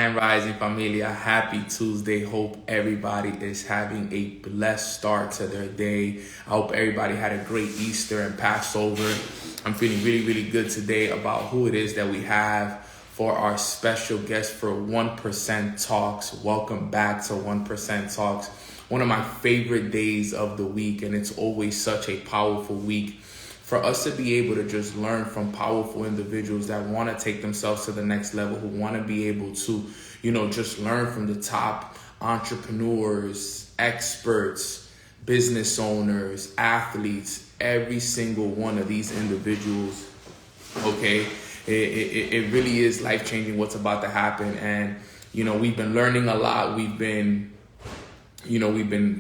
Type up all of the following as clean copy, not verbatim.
Grand Rising Familia, happy Tuesday. Hope everybody is having a blessed start to their day. I hope everybody had a great Easter and Passover. I'm feeling really, really good today about who it is that we have for our special guest for 1% Talks. Welcome back to 1% Talks. One of my favorite days of the week, and it's always such a powerful week for us to be able to just learn from powerful individuals that want to take themselves to the next level, who want to be able to, just learn from the top entrepreneurs, experts, business owners, athletes, every single one of these individuals, okay? It really is life-changing what's about to happen. And, we've been learning a lot. We've been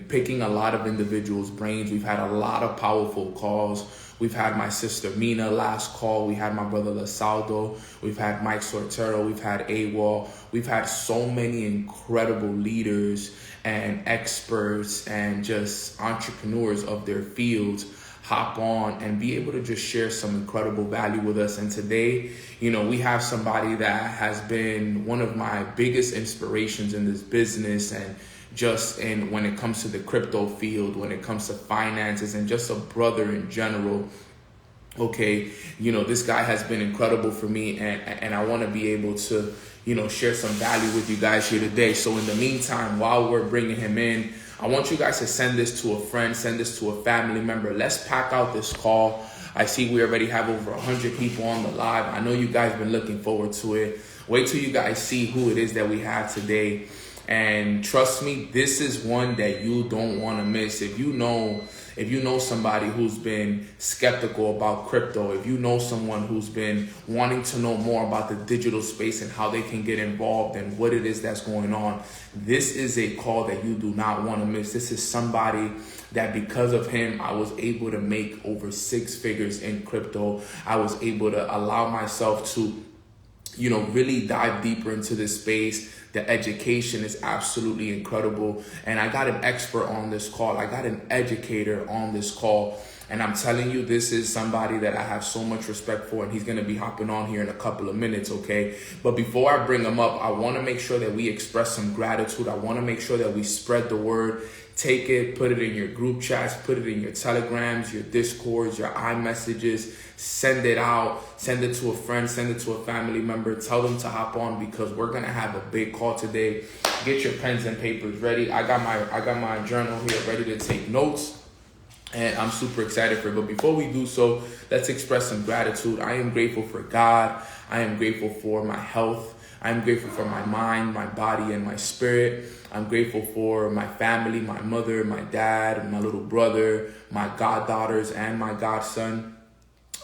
picking a lot of individuals' brains. We've had a lot of powerful calls. We've had my sister Mina last call. We had my brother Lasaldo. We've had Mike Sortero. We've had AWOL. We've had so many incredible leaders and experts and just entrepreneurs of their fields hop on and be able to just share some incredible value with us. And today, we have somebody that has been one of my biggest inspirations in this business, and just when it comes to the crypto field, when it comes to finances, and just a brother in general. Okay, this guy has been incredible for me, and I want to be able to, share some value with you guys here today. So in the meantime, while we're bringing him in, I want you guys to send this to a friend, send this to a family member. Let's pack out this call. I see we already have over 100 people on the live. I know you guys been looking forward to it. Wait till you guys see who it is that we have today. And trust me, this is one that you don't want to miss. If you know somebody who's been skeptical about crypto, if you know someone who's been wanting to know more about the digital space and how they can get involved and what it is that's going on, this is a call that you do not want to miss. This is somebody that because of him, I was able to make over 6 figures in crypto. I was able to allow myself to really dive deeper into this space. The education is absolutely incredible. And I got an expert on this call. I got an educator on this call. And I'm telling you, this is somebody that I have so much respect for, and he's going to be hopping on here in a couple of minutes, okay? But before I bring him up, I want to make sure that we express some gratitude. I want to make sure that we spread the word. Take it, put it in your group chats, put it in your Telegrams, your Discords, your iMessages. Send it out, send it to a friend, send it to a family member. Tell them to hop on because we're going to have a big call today. Get your pens and papers ready. I got my journal here ready to take notes. And I'm super excited for it. But before we do so, let's express some gratitude. I am grateful for God. I am grateful for my health. I am grateful for my mind, my body, and my spirit. I'm grateful for my family, my mother, my dad, my little brother, my goddaughters, and my godson.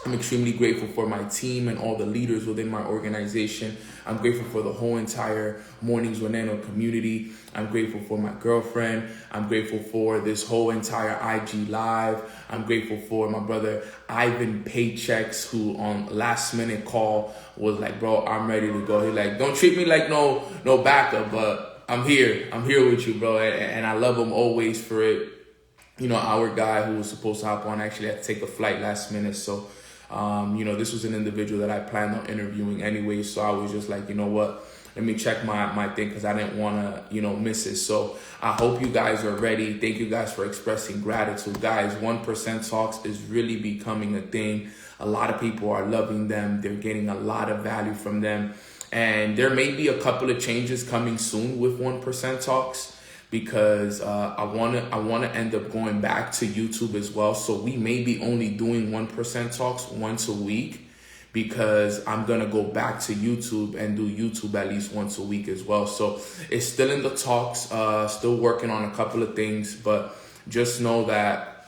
I'm extremely grateful for my team and all the leaders within my organization. I'm grateful for the whole entire Mornings with Nano community. I'm grateful for my girlfriend. I'm grateful for this whole entire IG Live. I'm grateful for my brother Ivan Paychecks, who on last minute call was like, bro, I'm ready to go. He's like, don't treat me like no backup, but I'm here. I'm here with you, bro. And I love him always for it. Our guy who was supposed to hop on actually had to take a flight last minute. So, this was an individual that I planned on interviewing anyway. So I was just like, you know what? Let me check my thing because I didn't want to, miss it. So I hope you guys are ready. Thank you guys for expressing gratitude. Guys, 1% Talks is really becoming a thing. A lot of people are loving them. They're getting a lot of value from them. And there may be a couple of changes coming soon with 1% Talks, because I want to end up going back to YouTube as well. So we may be only doing 1% Talks once a week, because I'm going to go back to YouTube and do YouTube at least once a week as well. So it's still in the talks, still working on a couple of things, but just know that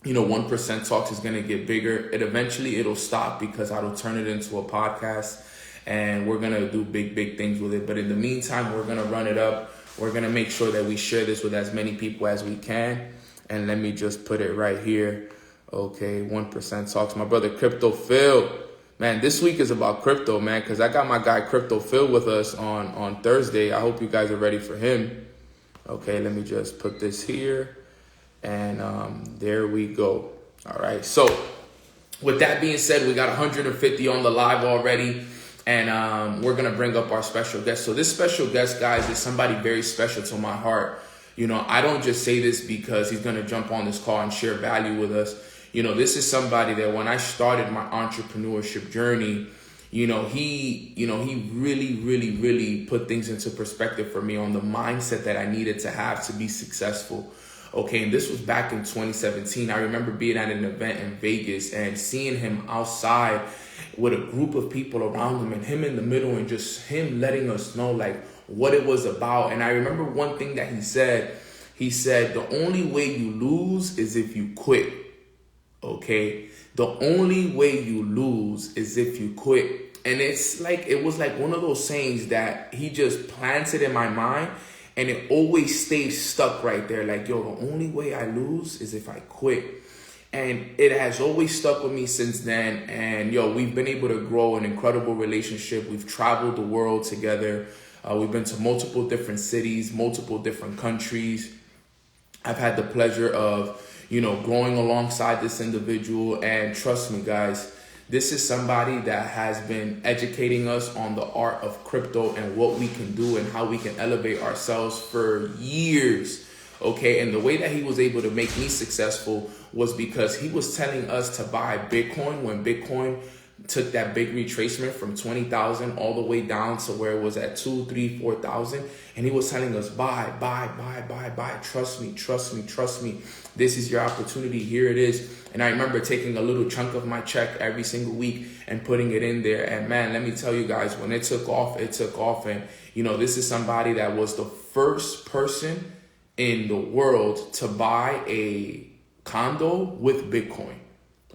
1% Talks is going to get bigger. It'll stop because I'll turn it into a podcast, and we're going to do big things with it. But in the meantime, we're going to run it up. We're going to make sure that we share this with as many people as we can. And let me just put it right here. Okay, 1% Talks. My brother Crypto Phil. Man, this week is about crypto, man, because I got my guy Crypto Phil with us on Thursday. I hope you guys are ready for him. Okay, let me just put this here. And there we go. All right, so with that being said, we got 150 on the live already. And we're gonna bring up our special guest. So this special guest, guys, is somebody very special to my heart. You know, I don't just say this because he's gonna jump on this call and share value with us. You know, this is somebody that when I started my entrepreneurship journey, he really put things into perspective for me on the mindset that I needed to have to be successful. Okay, and this was back in 2017. I remember being at an event in Vegas and seeing him outside with a group of people around him and him in the middle and just him letting us know like what it was about. And I remember one thing that he said, the only way you lose is if you quit. Okay, the only way you lose is if you quit. And it was like one of those sayings that he just planted in my mind, and it always stays stuck right there. Like, yo, the only way I lose is if I quit. And it has always stuck with me since then. And yo, we've been able to grow an incredible relationship. We've traveled the world together. We've been to multiple different cities, multiple different countries. I've had the pleasure of, growing alongside this individual. And trust me, guys, this is somebody that has been educating us on the art of crypto and what we can do and how we can elevate ourselves for years. Okay, and the way that he was able to make me successful was because he was telling us to buy Bitcoin when Bitcoin took that big retracement from 20,000 all the way down to where it was at 2, 3, 4,000. And he was telling us, buy. Trust me. This is your opportunity. Here it is. And I remember taking a little chunk of my check every single week and putting it in there. And man, let me tell you guys, when it took off, it took off. And, this is somebody that was the first person in the world to buy a condo with Bitcoin.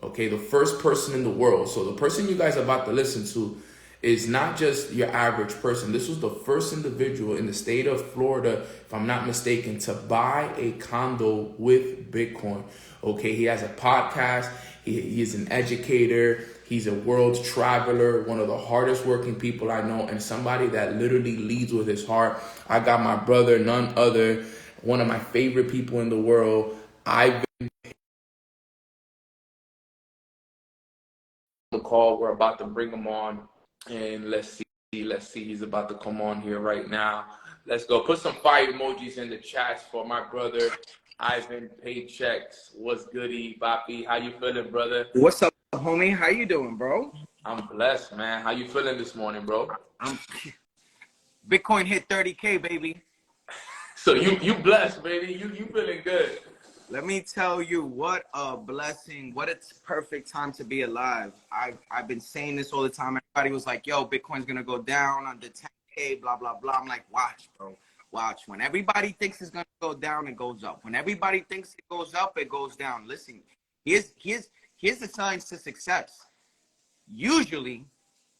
Okay, the first person in the world. So the person you guys are about to listen to is not just your average person. This was the first individual in the state of Florida, if I'm not mistaken, to buy a condo with Bitcoin. Okay, he has a podcast. He is an educator. He's a world traveler, one of the hardest working people I know, and somebody that literally leads with his heart. I got my brother, none other, one of my favorite people in the world, Ivan. The call, we're about to bring him on, and let's see, he's about to come on here right now. Let's go. Put some fire emojis in the chats for my brother Ivan Paychecks. What's goody, Bapi? How you feeling, brother? What's up, homie? How you doing, bro? I'm blessed, man. How you feeling this morning, bro? Bitcoin hit 30K, baby. So you blessed, baby. You feeling good. Let me tell you, what a blessing. What a perfect time to be alive. I've been saying this all the time. Everybody was like, yo, Bitcoin's going to go down under 10K, blah, blah, blah. I'm like, watch, bro. Watch. When everybody thinks it's going to go down, it goes up. When everybody thinks it goes up, it goes down. Listen, here's the signs to success. Usually,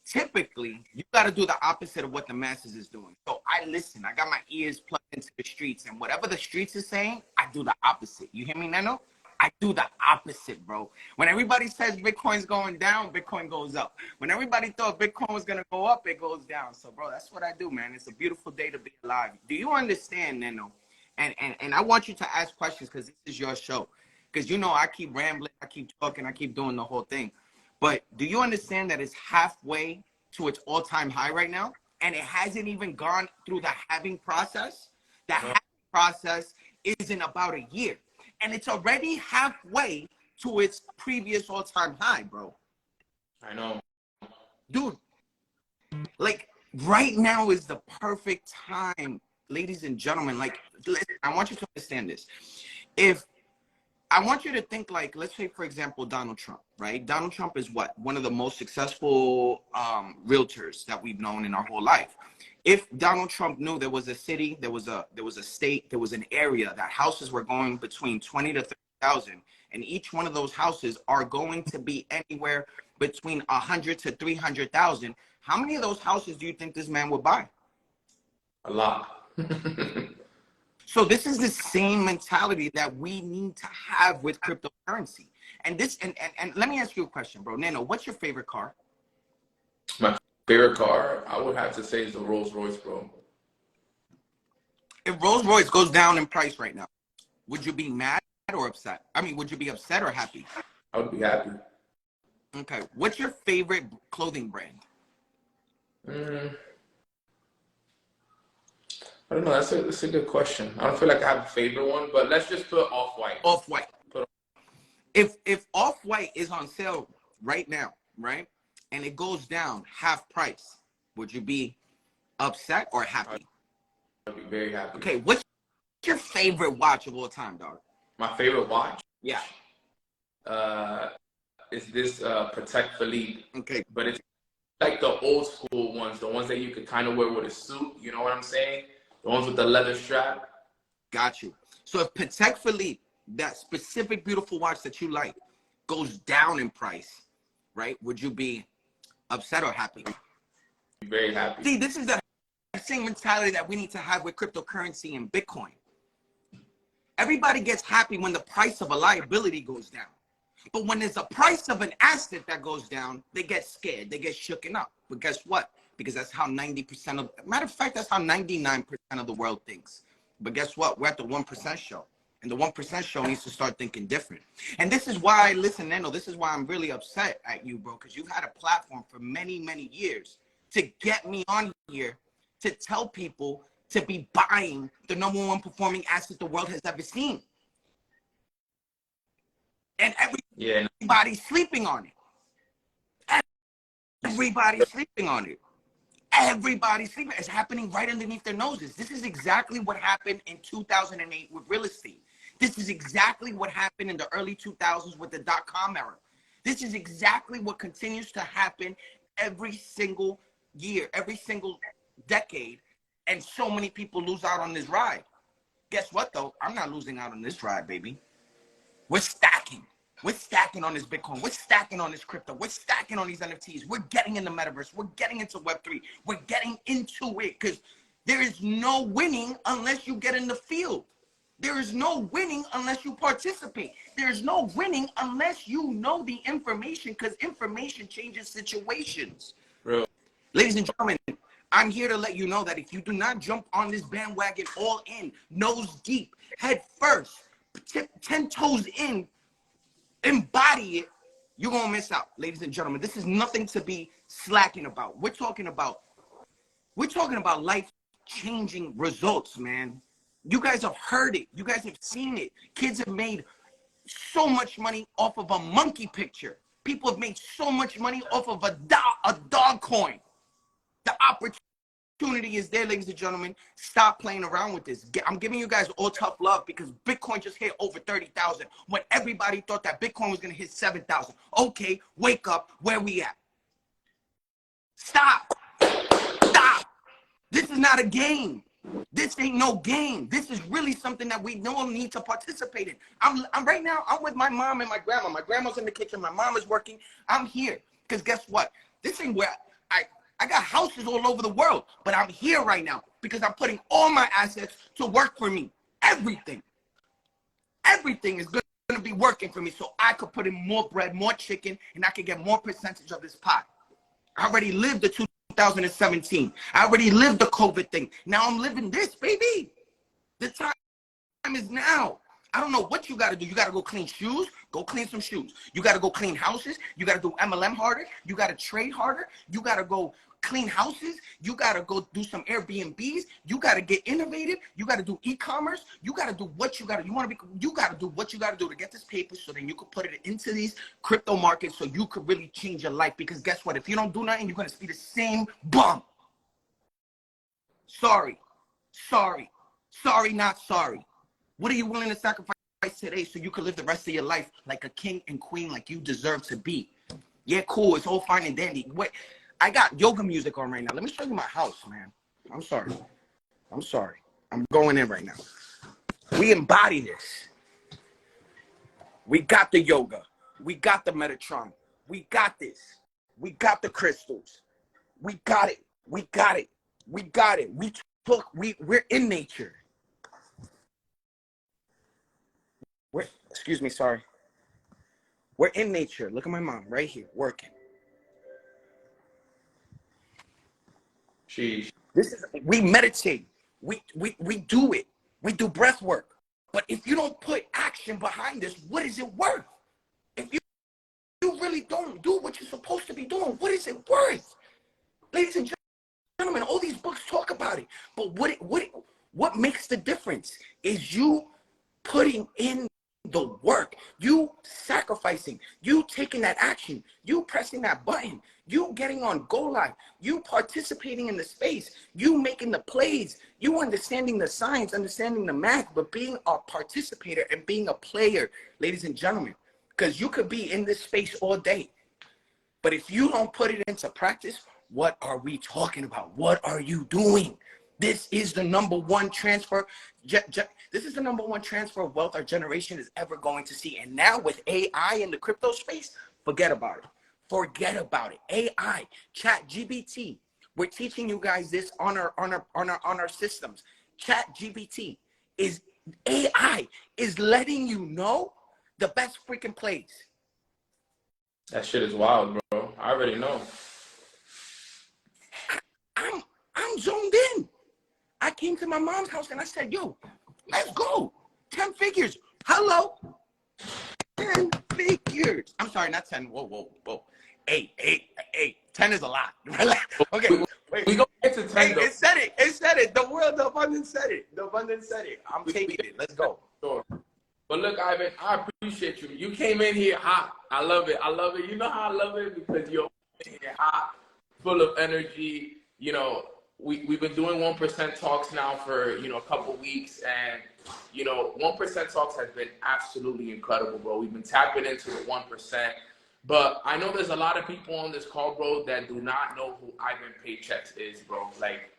typically, you got to do the opposite of what the masses is doing. So I listen. I got my ears plugged into the streets, and whatever the streets is saying, I do the opposite. You hear me, Neno? I do the opposite, bro. When everybody says Bitcoin's going down, Bitcoin goes up. When everybody thought Bitcoin was going to go up, it goes down. So, bro, that's what I do, man. It's a beautiful day to be alive. Do you understand, Neno? And I want you to ask questions because this is your show. Because, I keep rambling, I keep talking, I keep doing the whole thing. But do you understand that it's halfway to its all-time high right now? And it hasn't even gone through the halving process? The halving process is in about a year. And it's already halfway to its previous all-time high, bro. I know. Dude, like, right now is the perfect time, ladies and gentlemen. Like, listen, I want you to understand this. I want you to think like, let's say, for example, Donald Trump, right? Donald Trump is what? One of the most successful realtors that we've known in our whole life. If Donald Trump knew there was a city, there was a state, there was an area that houses were going between 20 to 30,000, and each one of those houses are going to be anywhere between 100 to 300,000. How many of those houses do you think this man would buy? A lot. So this is the same mentality that we need to have with cryptocurrency. And let me ask you a question, bro. Nano, what's your favorite car? My favorite car, I would have to say, is the Rolls Royce, bro. If Rolls Royce goes down in price right now, would you be mad or upset? I mean, would you be upset or happy? I would be happy. Okay. What's your favorite clothing brand? Mm, I don't know. That's a good question. I don't feel like I have a favorite one, but let's just put Off-White. Off-White. Put If Off-White is on sale right now, right, and it goes down half price, would you be upset or happy? I'd be very happy. Okay, what's your favorite watch of all time, dog? My favorite watch? Yeah. Is this Patek Philippe. Okay. But it's like the old school ones, the ones that you could kind of wear with a suit. You know what I'm saying? The ones with the leather strap. Got you. So if Patek Philippe, that specific beautiful watch that you like, goes down in price, right? Would you be upset or happy? Very happy. See, this is the same mentality that we need to have with cryptocurrency and Bitcoin. Everybody gets happy when the price of a liability goes down. But when there's a price of an asset that goes down, they get scared. They get shooken up. But guess what? Because that's how 90% of, matter of fact, that's how 99% of the world thinks. But guess what? We're at the 1% show. And the 1% show needs to start thinking different. And this is why, listen, Nano, this is why I'm really upset at you, bro. Because you've had a platform for many, many years to get me on here to tell people to be buying the #1 performing asset the world has ever seen. And everybody's sleeping on it. Everybody's sleeping on it. Everybody's sleeping. It's happening right underneath their noses. This is exactly what happened in 2008 with real estate. This is exactly what happened in the early 2000s with the .com era. This is exactly what continues to happen every single year, every single decade. And so many people lose out on this ride. Guess what, though? I'm not losing out on this ride, baby. We're stacking. We're stacking on this Bitcoin. We're stacking on this crypto. We're stacking on these NFTs. We're getting in the metaverse. We're getting into Web3. We're getting into it because there is no winning unless you get in the field. There is no winning unless you participate. There is no winning unless you know the information, because information changes situations. Bro. Ladies and gentlemen, I'm here to let you know that if you do not jump on this bandwagon all in, nose deep, head first, 10 toes in, embody it, you're going to miss out. Ladies and gentlemen, this is nothing to be slacking about. We're talking about life-changing results, man. You guys have heard it. You guys have seen it. Kids have made so much money off of a monkey picture. People have made so much money off of a dog coin. The opportunity is there, ladies and gentlemen. Stop playing around with this. I'm giving you guys all tough love because Bitcoin just hit over 30,000 when everybody thought that Bitcoin was going to hit 7,000. Okay, wake up. Where we at? Stop. Stop. This is not a game. This ain't no game. This is really something that we all need to participate in. I'm right now, I'm with my mom and my grandma. My grandma's in the kitchen. My mom is working. I'm here because guess what? This ain't where I got houses all over the world, but I'm here right now because I'm putting all my assets to work for me. Everything is going to be working for me so I could put in more bread, more chicken, and I could get more percentage of this pot. I already lived the 2017. I already lived the COVID thing. Now I'm living this, baby. The time is now. I don't know what you got to do. You got to go clean shoes. Go clean some shoes. You got to go clean houses. You got to do MLM harder. You got to trade harder. You got to go clean houses. You got to go do some Airbnbs. You got to get innovative. You got to do e-commerce. You got to do what you got to. You got to do what you got to do to get this paper so then you can put it into these crypto markets so you could really change your life. Because guess what? If you don't do nothing, you're going to be the same bum. Sorry, not sorry. What are you willing to sacrifice today so you can live the rest of your life like a king and queen like you deserve to be? Yeah, cool. It's all fine and dandy. Wait, I got yoga music on right now. Let me show you my house, man. I'm sorry. I'm going in right now. We embody this. We got the yoga. We got the Metatron. We got this. We got the crystals. We got it. We're in nature. Excuse me, sorry. We're in nature. Look at my mom right here working. Sheesh. We meditate. We do it. We do breath work. But if you don't put action behind this, what is it worth? If you really don't do what you're supposed to be doing, what is it worth? Ladies and gentlemen, all these books talk about it. But what makes the difference is you putting in the work, you sacrificing, you taking that action, you pressing that button, you getting on Go Live, you participating in the space, you making the plays, you understanding the science, understanding the math, but being a participator and being a player, ladies and gentlemen, because you could be in this space all day, but if you don't put it into practice, what are we talking about? What are you doing? This is the number one transfer. This is the number one transfer of wealth our generation is ever going to see. And now with AI in the crypto space, forget about it. Forget about it. AI, ChatGPT. We're teaching you guys this on our systems. ChatGPT is AI is letting you know the best freaking plays. That shit is wild, bro. I already know. I'm zoned in. I came to my mom's house and I said, yo, let's go. 10 figures. Hello. 10 figures. I'm sorry, not 10. Whoa. 8. 10 is a lot. Okay. Wait. We go get to 10. Hey, it said it. The abundance said it. I'm taking it. Let's go. Sure. But look, Ivan, I appreciate you. You came in here hot. I love it. You know how I love it? Because you're in here hot, full of energy. You know, we've been doing 1% talks now for, a couple weeks. And, 1% talks has been absolutely incredible, bro. We've been tapping into the 1%. But I know there's a lot of people on this call, bro, that do not know who Ivan Paychex is, bro. Like,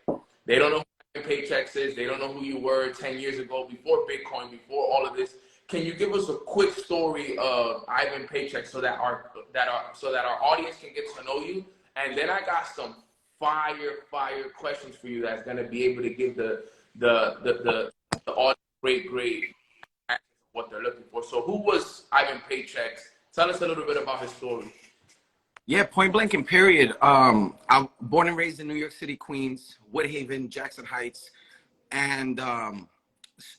they don't know who Ivan Paychex is. They don't know who you were 10 years ago, before Bitcoin, before all of this. Can you give us a quick story of Ivan Paychex so that our audience can get to know you? And then I got some fire questions for you that's gonna be able to give the audience great answers of what they're looking for. So who was Ivan Paychex? Tell us a little bit about his story. Yeah, point blank and period. I'm born and raised in New York City, Queens, Woodhaven, Jackson Heights, and I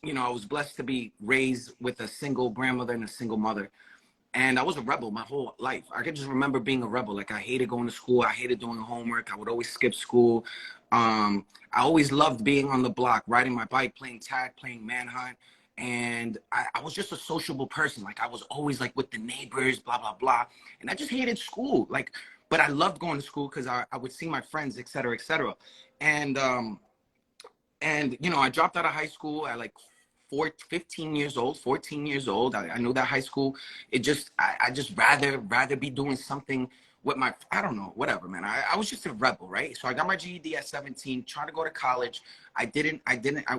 was blessed to be raised with a single grandmother and a single mother. And I was a rebel my whole life. I can just remember being a rebel. Like, I hated going to school. I hated doing homework. I would always skip school. I always loved being on the block, riding my bike, playing tag, playing manhunt. And I was just a sociable person. Like, I was always like with the neighbors, blah, blah, blah. And I just hated school. Like, but I loved going to school because I would see my friends, et cetera, et cetera. And I dropped out of high school at like 14 years old. I knew that high school, I just rather be doing something with my, I don't know, whatever, man. I was just a rebel, right? So I got my GED at 17, tried to go to college. I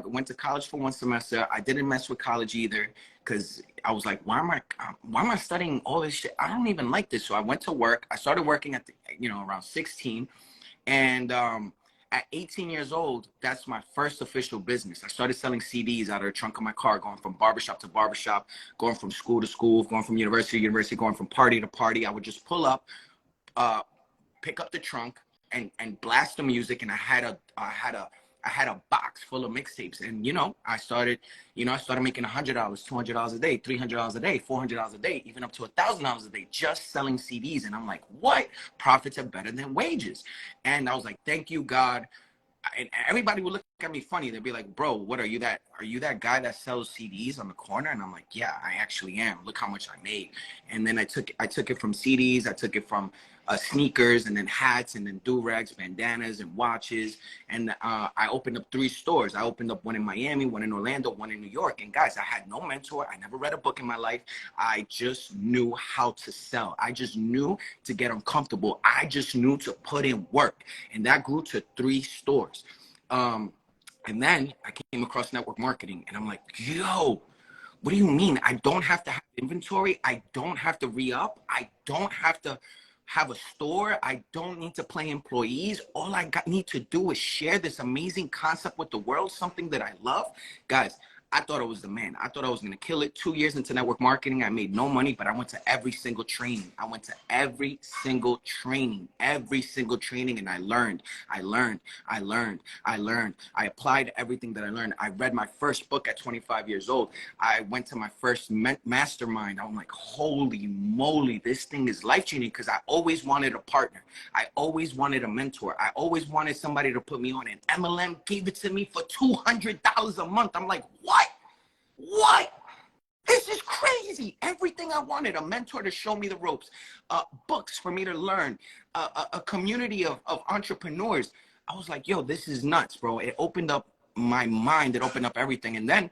went to college for one semester. I didn't mess with college either, because I was like, why am I studying all this shit? I don't even like this. So I went to work. I started working at around 16. And at 18 years old, that's my first official business. I started selling CDs out of the trunk of my car, going from barbershop to barbershop, going from school to school, going from university to university, going from party to party. I would just pull up, pick up the trunk and blast the music. And I had a box full of mixtapes. And, I started making $100, $200 a day, $300 a day, $400 a day, even up to $1,000 a day, just selling CDs. And I'm like, what? Profits are better than wages. And I was like, thank you, God. And everybody would look at me funny. They'd be like, bro, what are you that guy that sells CDs on the corner? And I'm like, yeah, I actually am. Look how much I made. And then I took it from CDs. I took it from sneakers, and then hats, and then do-rags, bandanas, and watches. And I opened up 3 stores. I opened up one in Miami, one in Orlando, one in New York. And guys, I had no mentor. I never read a book in my life. I just knew how to sell. I just knew to get uncomfortable. I just knew to put in work. And that grew to 3 stores. And then I came across network marketing, and I'm like, yo, what do you mean? I don't have to have inventory. I don't have to re-up. I don't have to have a store. I don't need to play employees. All I need to do is share this amazing concept with the world, something that I love. Guys, I thought I was the man. I thought I was going to kill it. 2 years into network marketing, I made no money, but I went to every single training. I went to every single training, and I learned. I applied everything that I learned. I read my first book at 25 years old. I went to my first mastermind. I'm like, holy moly, this thing is life-changing, because I always wanted a partner. I always wanted a mentor. I always wanted somebody to put me on, and MLM gave it to me for $200 a month. I'm like, what? This is crazy. Everything I wanted, a mentor to show me the ropes, books for me to learn, a community of entrepreneurs. I was like, yo, this is nuts, bro. It opened up my mind. It opened up everything. And then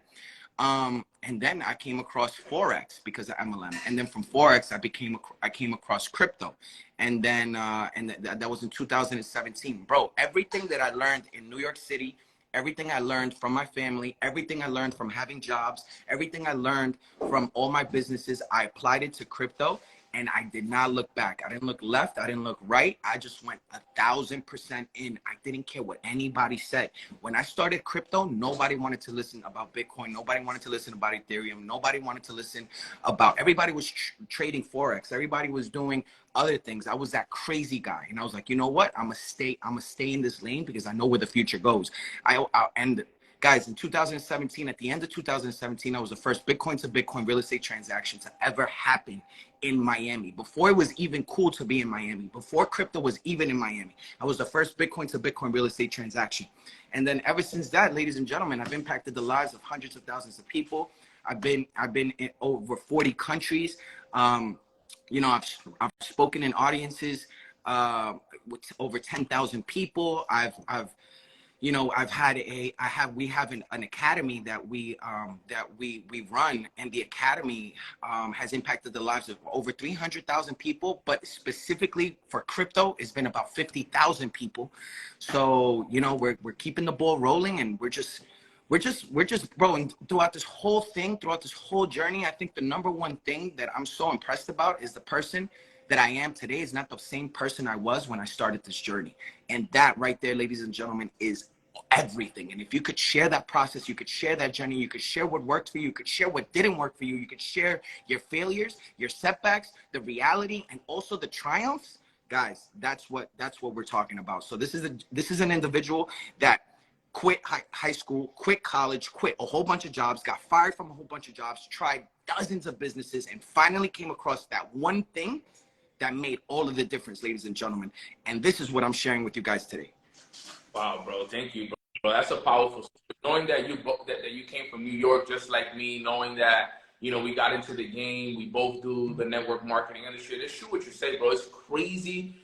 I came across Forex because of MLM. And then from Forex, I came across crypto. And then, that was in 2017, bro. Everything that I learned in New York City, everything I learned from my family, everything I learned from having jobs, everything I learned from all my businesses, I applied it to crypto, and I did not look back. I didn't look left. I didn't look right. I just went 1,000% in. I didn't care what anybody said. When I started crypto, nobody wanted to listen about Bitcoin. Nobody wanted to listen about Ethereum. Nobody wanted to listen about, everybody was trading Forex. Everybody was doing other things. I was that crazy guy. And I was like, you know what? I'm gonna stay in this lane because I know where the future goes. And guys, in 2017, at the end of 2017, I was the first Bitcoin to Bitcoin real estate transaction to ever happen in Miami. Before it was even cool to be in Miami, before crypto was even in Miami, I was the first Bitcoin to Bitcoin real estate transaction. And then ever since that, ladies and gentlemen, I've impacted the lives of hundreds of thousands of people. I've been in over 40 countries. You know, I've spoken in audiences with over 10,000 people. We have an academy that we run, and the academy has impacted the lives of over 300,000 people, but specifically for crypto, it's been about 50,000 people. So, you know, we're keeping the ball rolling, and we're just growing throughout this whole thing, throughout this whole journey. I think the number one thing that I'm so impressed about is the person that I am today is not the same person I was when I started this journey. And that right there, ladies and gentlemen, is everything. And if you could share that process, you could share that journey, you could share what worked for you, you could share what didn't work for you, you could share your failures, your setbacks, the reality, and also the triumphs, guys, that's what we're talking about. So this is an individual that quit high school, quit college, quit a whole bunch of jobs, got fired from a whole bunch of jobs, tried dozens of businesses, and finally came across that one thing that made all of the difference, ladies and gentlemen. And this is what I'm sharing with you guys today. Wow, bro. Thank you, bro. That's a powerful story. Knowing that you came from New York just like me, knowing that, you know, we got into the game, we both do the network marketing industry. It's true what you say, bro. It's crazy.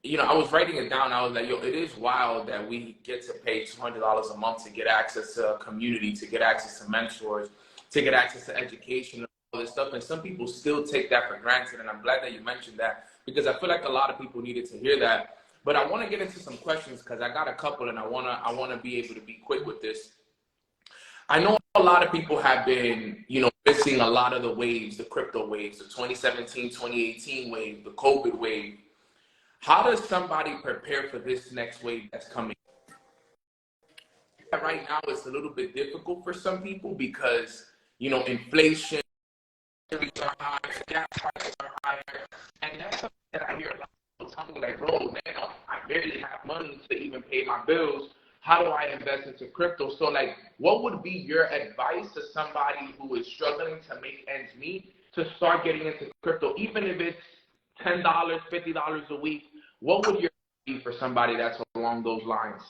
You know, I was writing it down. I was like, yo, it is wild that we get to pay $200 a month to get access to a community, to get access to mentors, to get access to education, all this stuff. And some people still take that for granted. And I'm glad that you mentioned that, because I feel like a lot of people needed to hear that. But I want to get into some questions because I got a couple, and I want to be able to be quick with this. I know a lot of people have been, you know, missing a lot of the waves, the crypto waves, the 2017, 2018 wave, the COVID wave. How does somebody prepare for this next wave that's coming? Right now, it's a little bit difficult for some people because, you know, inflation rates are high, gas prices are higher, and that's something that I hear a lot of times, like, bro, man, I barely have money to even pay my bills. How do I invest into crypto? So, like, what would be your advice to somebody who is struggling to make ends meet to start getting into crypto, even if it's $10, $50 a week? What would your be for somebody that's along those lines?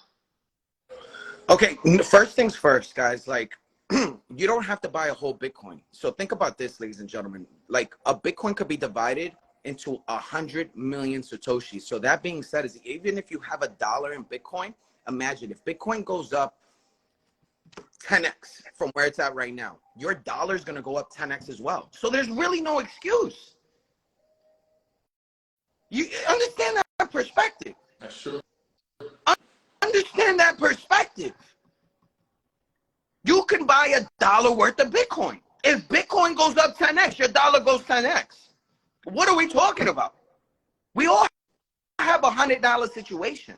Okay, first things first, guys. Like, you don't have to buy a whole Bitcoin. So think about this, ladies and gentlemen. Like, a Bitcoin could be divided into 100 million Satoshis. So that being said, is even if you have $1 in Bitcoin, imagine if Bitcoin goes up 10x from where it's at right now, your dollar is going to go up 10x as well. So there's really no excuse. You understand that perspective? That's true. Understand that perspective. You can buy $1 worth of Bitcoin. If Bitcoin goes up 10x, your dollar goes 10x. What are we talking about? We all have $100 situation.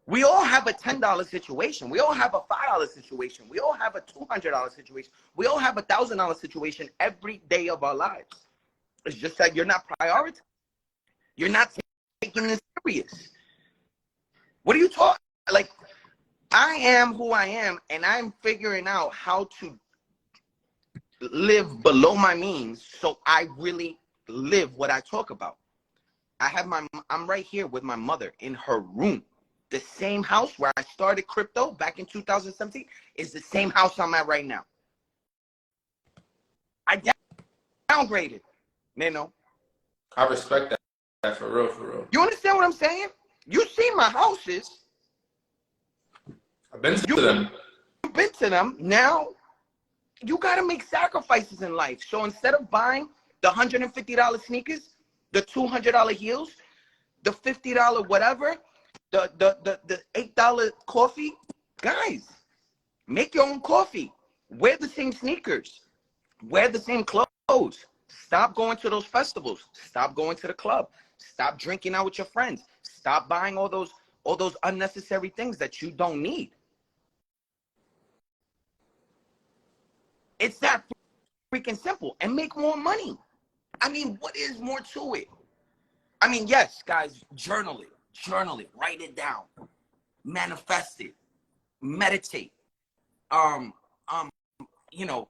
We all have a $10 situation. We all have a $5 situation. We all have a $200 situation. We all have a $1,000 situation every day of our lives. It's just that you're not prioritizing. You're not taking this serious. What are you talking? Like, I am who I am, and I'm figuring out how to live below my means so I really live what I talk about. I'm right here with my mother in her room. The same house where I started crypto back in 2017 is the same house I'm at right now. I downgraded, Nino. I respect that for real, for real. You understand what I'm saying? You see my houses. I've been to them. You've been to them. Now, you got to make sacrifices in life. So instead of buying the $150 sneakers, the $200 heels, the $50 whatever, the $8 coffee, guys, make your own coffee. Wear the same sneakers. Wear the same clothes. Stop going to those festivals. Stop going to the club. Stop drinking out with your friends. Stop buying all those unnecessary things that you don't need. It's that freaking simple. And make more money. I mean, what is more to it? I mean, yes, guys, journal it. Journal it. Write it down. Manifest it. Meditate. You know,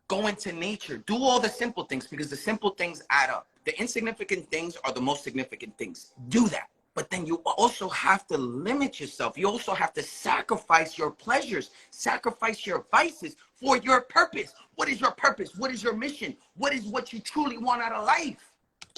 go into nature. Do all the simple things, because the simple things add up. The insignificant things are the most significant things. Do that. But then you also have to limit yourself. You also have to sacrifice your pleasures, sacrifice your vices for your purpose. What is your purpose? What is your mission? What is what you truly want out of life?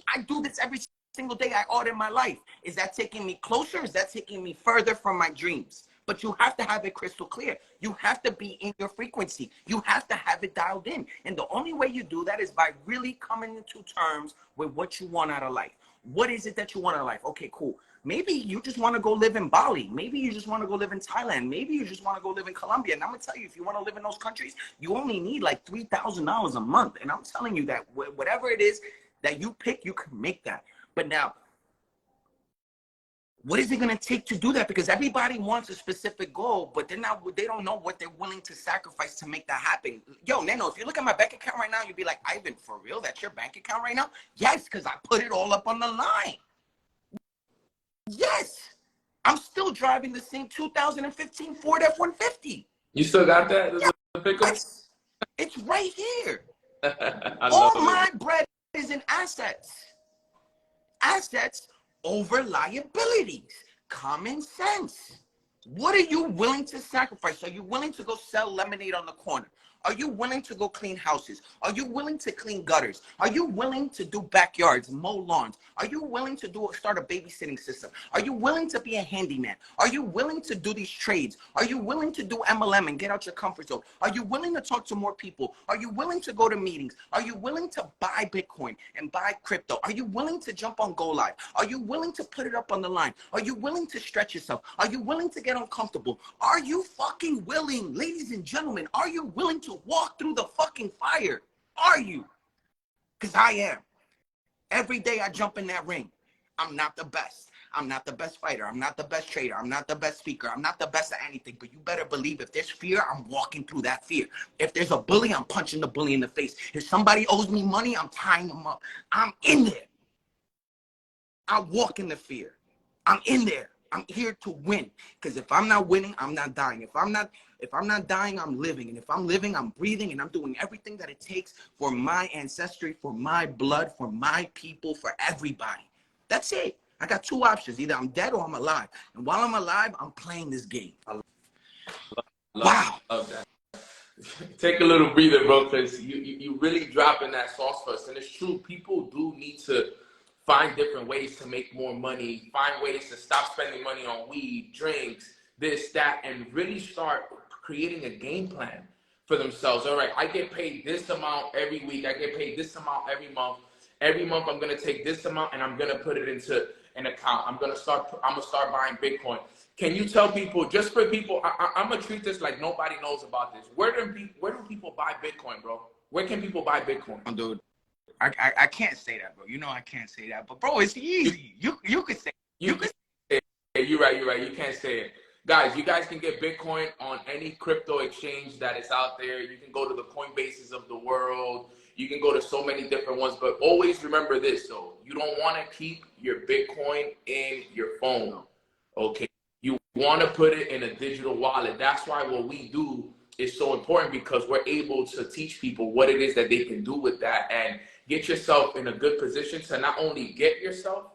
I do this every single day I order my life. Is that taking me closer? Is that taking me further from my dreams? But you have to have it crystal clear. You have to be in your frequency. You have to have it dialed in. And the only way you do that is by really coming into terms with what you want out of life. What is it that you want out of life? Okay, cool. Maybe you just want to go live in Bali. Maybe you just want to go live in Thailand. Maybe you just want to go live in Colombia. And I'm going to tell you, if you want to live in those countries, you only need like $3,000 a month. And I'm telling you that whatever it is that you pick, you can make that. But now, what is it going to take to do that? Because everybody wants a specific goal, but they don't know what they're willing to sacrifice to make that happen. Yo, Nano, if you look at my bank account right now, you'd be like, Ivan, for real? That's your bank account right now? Yes, because I put it all up on the line. Yes. I'm still driving the same 2015 Ford F-150. You still got that? Yes. It's right here. All my bread is in assets. Assets over liabilities. Common sense. What are you willing to sacrifice? Are you willing to go sell lemonade on the corner? Are you willing to go clean houses? Are you willing to clean gutters? Are you willing to do backyards, mow lawns? Are you willing to start a babysitting system? Are you willing to be a handyman? Are you willing to do these trades? Are you willing to do MLM and get out your comfort zone? Are you willing to talk to more people? Are you willing to go to meetings? Are you willing to buy Bitcoin and buy crypto? Are you willing to jump on Go Live? Are you willing to put it up on the line? Are you willing to stretch yourself? Are you willing to get uncomfortable? Are you fucking willing, ladies and gentlemen, are you willing to walk through the fucking fire? Are you? Because I am. Every day I jump in that ring. I'm not the best. I'm not the best fighter. I'm not the best trader. I'm not the best speaker. I'm not the best at anything. But you better believe if there's fear, I'm walking through that fear. If there's a bully, I'm punching the bully in the face. If somebody owes me money, I'm tying them up. I'm in there. I walk in the fear. I'm in there. I'm here to win. Because if I'm not winning, I'm not dying. If I'm not dying, I'm living. And if I'm living, I'm breathing, and I'm doing everything that it takes for my ancestry, for my blood, for my people, for everybody. That's it. I got two options. Either I'm dead or I'm alive. And while I'm alive, I'm playing this game. Wow. Love that. Take a little breather, bro, because you really dropping that sauce for us. And it's true. People do need to find different ways to make more money, find ways to stop spending money on weed, drinks, this, that, and really start creating a game plan for themselves. All right, I get paid this amount every week. I get paid this amount every month. Every month I'm going to take this amount and I'm going to put it into an account. I'm going to start buying Bitcoin. Can you tell people, just for people, I'm going to treat this like nobody knows about this. Where do people buy Bitcoin, bro? Where can people buy Bitcoin? Dude, I can't say that, bro. You know I can't say that. But, bro, it's easy. You could say Yeah, you're right. You're right. You can't say it. Guys, you guys can get Bitcoin on any crypto exchange that is out there. You can go to the Coinbases of the world. You can go to so many different ones. But always remember this, though. You don't want to keep your Bitcoin in your phone. Okay. You want to put it in a digital wallet. That's why what we do is so important, because we're able to teach people what it is that they can do with that and get yourself in a good position to not only get yourself,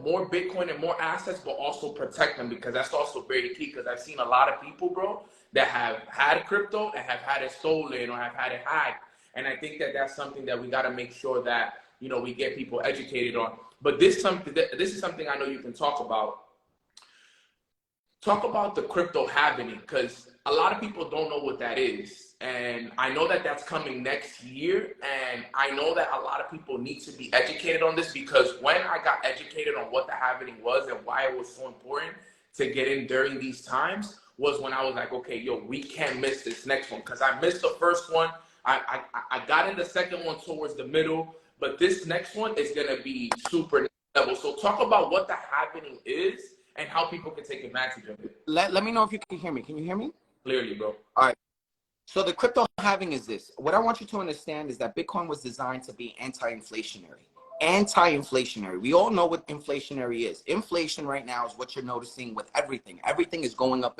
more Bitcoin and more assets, but also protect them, because that's also very key. Because I've seen a lot of people, bro, that have had crypto and have had it stolen or have had it hacked. And I think that that's something that we got to make sure that, we get people educated on. But this is something I know you can talk about. Talk about the crypto halvening, because a lot of people don't know what that is. And I know that that's coming next year. And I know that a lot of people need to be educated on this, because when I got educated on what the halvening was and why it was so important to get in during these times, was when I was like, okay, yo, we can't miss this next one. Because I missed the first one. I got in the second one towards the middle. But this next one is going to be super level. So talk about what the halvening is and how people can take advantage of it. Let me know if you can hear me. Can you hear me? Clearly, bro. All right. So the crypto halving is this. What I want you to understand is that Bitcoin was designed to be anti-inflationary. Anti-inflationary. We all know what inflationary is. Inflation right now is what you're noticing with everything. Everything is going up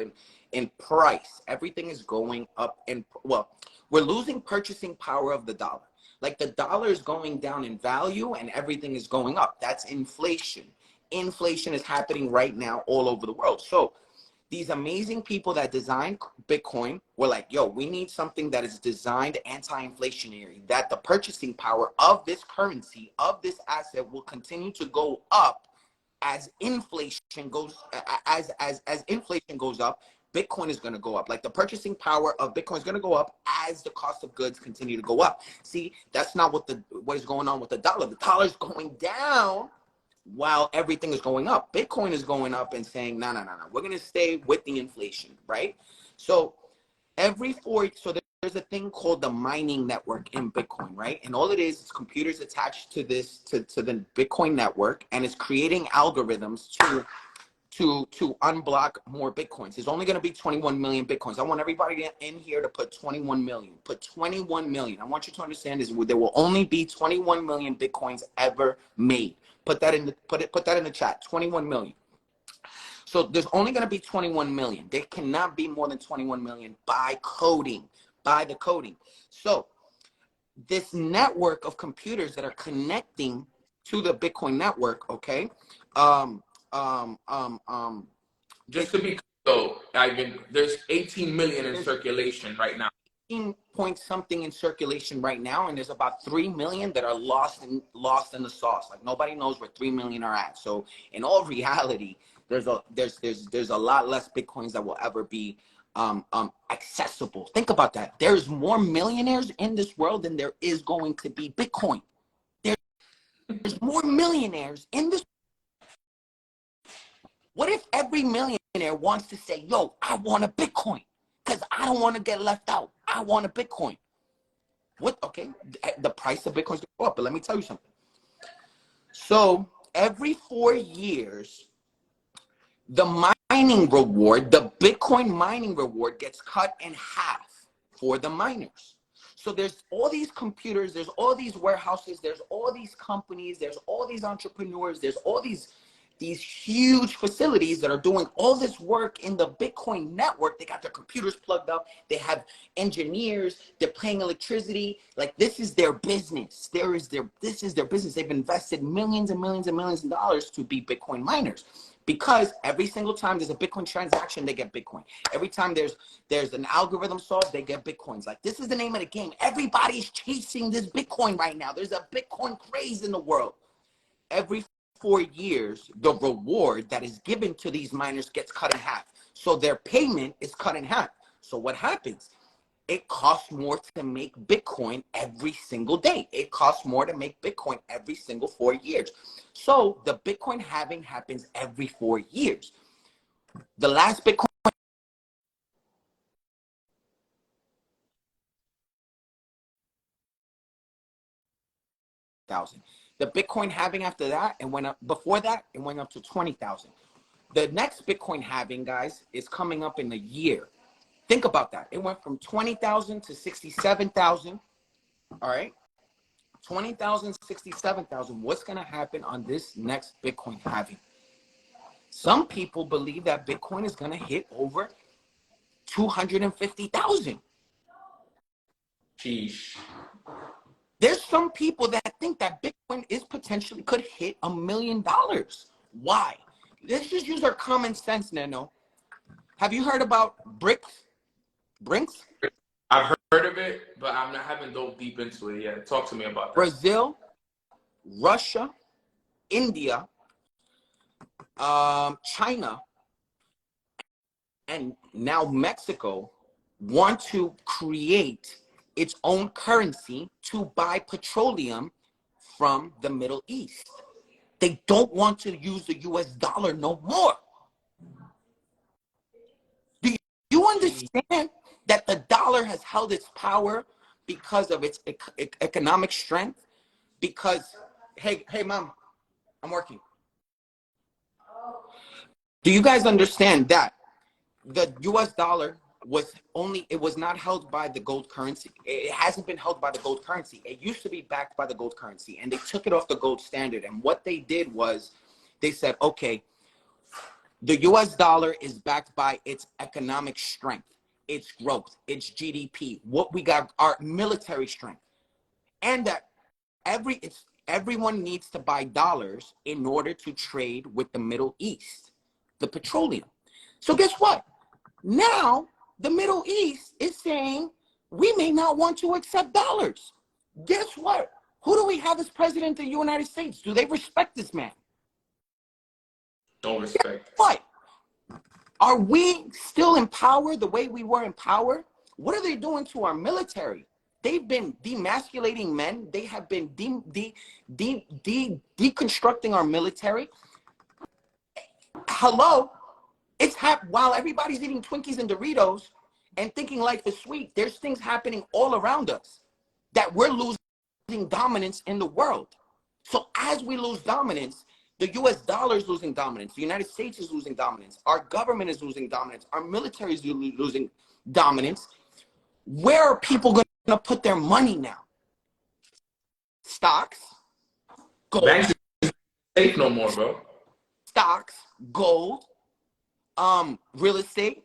in price. Everything is going up we're losing purchasing power of the dollar. Like the dollar is going down in value and everything is going up. That's inflation. Inflation is happening right now all over the world. So these amazing people that designed Bitcoin were like, yo, we need something that is designed anti-inflationary, that the purchasing power of this currency, of this asset, will continue to go up as inflation goes, as inflation goes up. Bitcoin is going to go up. Like the purchasing power of Bitcoin is going to go up as the cost of goods continue to go up. See, that's not what is going on with the dollar. The dollar is going down while everything is going up. Bitcoin is going up and saying, no, we're going to stay with the inflation, right? So there's a thing called the mining network in Bitcoin, right? And all it is computers attached to this, to the Bitcoin network, and it's creating algorithms to unblock more Bitcoins. There's only going to be 21 million Bitcoins. I want everybody in here to put 21 million. Put 21 million. I want you to understand is there will only be 21 million Bitcoins ever made. Put that in the chat. 21 million. So there's only going to be 21 million. There cannot be more than 21 million by the coding. So this network of computers that are connecting to the Bitcoin network, okay? Just to be clear, Ivan, there's 18 million in circulation right now. 18 point something in circulation right now, and there's about 3 million that are lost in the sauce. Like nobody knows where 3 million are at. So in all reality, there's a lot less Bitcoins that will ever be accessible. Think about that. There's more millionaires in this world than there is going to be Bitcoin. There's more millionaires in this. What if every millionaire wants to say, yo, I want a Bitcoin because I don't want to get left out. I want a Bitcoin. Okay, the price of Bitcoin is going to go up, but let me tell you something. So every 4 years, the Bitcoin mining reward gets cut in half for the miners. So there's all these computers, there's all these warehouses, there's all these companies, there's all these entrepreneurs, there's all these huge facilities that are doing all this work in the Bitcoin network. They got their computers plugged up. They have engineers. They're paying electricity. Like this is their business. This is their business. They've invested millions and millions and millions of dollars to be Bitcoin miners, because every single time there's a Bitcoin transaction, they get Bitcoin. Every time there's an algorithm solved, they get Bitcoins. Like this is the name of the game. Everybody's chasing this Bitcoin right now. There's a Bitcoin craze in the world. Every 4 years, the reward that is given to these miners gets cut in half. So their payment is cut in half. So what happens? It costs more to make Bitcoin every single day. It costs more to make Bitcoin every single 4 years. So the Bitcoin halving happens every 4 years. The last Bitcoin thousand. The Bitcoin halving after that, it went up. Before that, it went up to 20,000. The next Bitcoin halving, guys, is coming up in a year. Think about that. It went from 20,000 to 67,000. All right. 20,000, 67,000. What's going to happen on this next Bitcoin halving? Some people believe that Bitcoin is going to hit over 250,000. Sheesh. There's some people that think that Bitcoin is potentially could hit $1 million. Why? Let's just use our common sense, Nano. Have you heard about BRICS? Brinks? I've heard of it, but I haven't dove deep into it yet. Talk to me about that. Brazil, Russia, India, China, and now Mexico want to create its own currency to buy petroleum from the Middle East. They don't want to use the US dollar no more. Do you understand that the dollar has held its power because of its economic strength? Because, hey, mom, I'm working. Do you guys understand that the US dollar was not held by the gold currency? It hasn't been held by the gold currency. It used to be backed by the gold currency, and they took it off the gold standard. And what they did was they said, okay, the US dollar is backed by its economic strength, its growth, its GDP, what we got, our military strength, and that everyone needs to buy dollars in order to trade with the Middle East, the petroleum. So guess what? Now the Middle East is saying we may not want to accept dollars. Guess what? Who do we have as president of the United States? Do they respect this man? Don't respect. What? Are we still in power the way we were in power? What are they doing to our military? They've been demasculating men. They have been deconstructing our military. Hello? While everybody's eating Twinkies and Doritos and thinking life is sweet, there's things happening all around us that we're losing dominance in the world. So as we lose dominance, the US dollar is losing dominance. The United States is losing dominance. Our government is losing dominance. Our military is losing dominance. Where are people going to put their money now? Stocks, gold. Banks is safe no more, bro. Stocks, gold, real estate,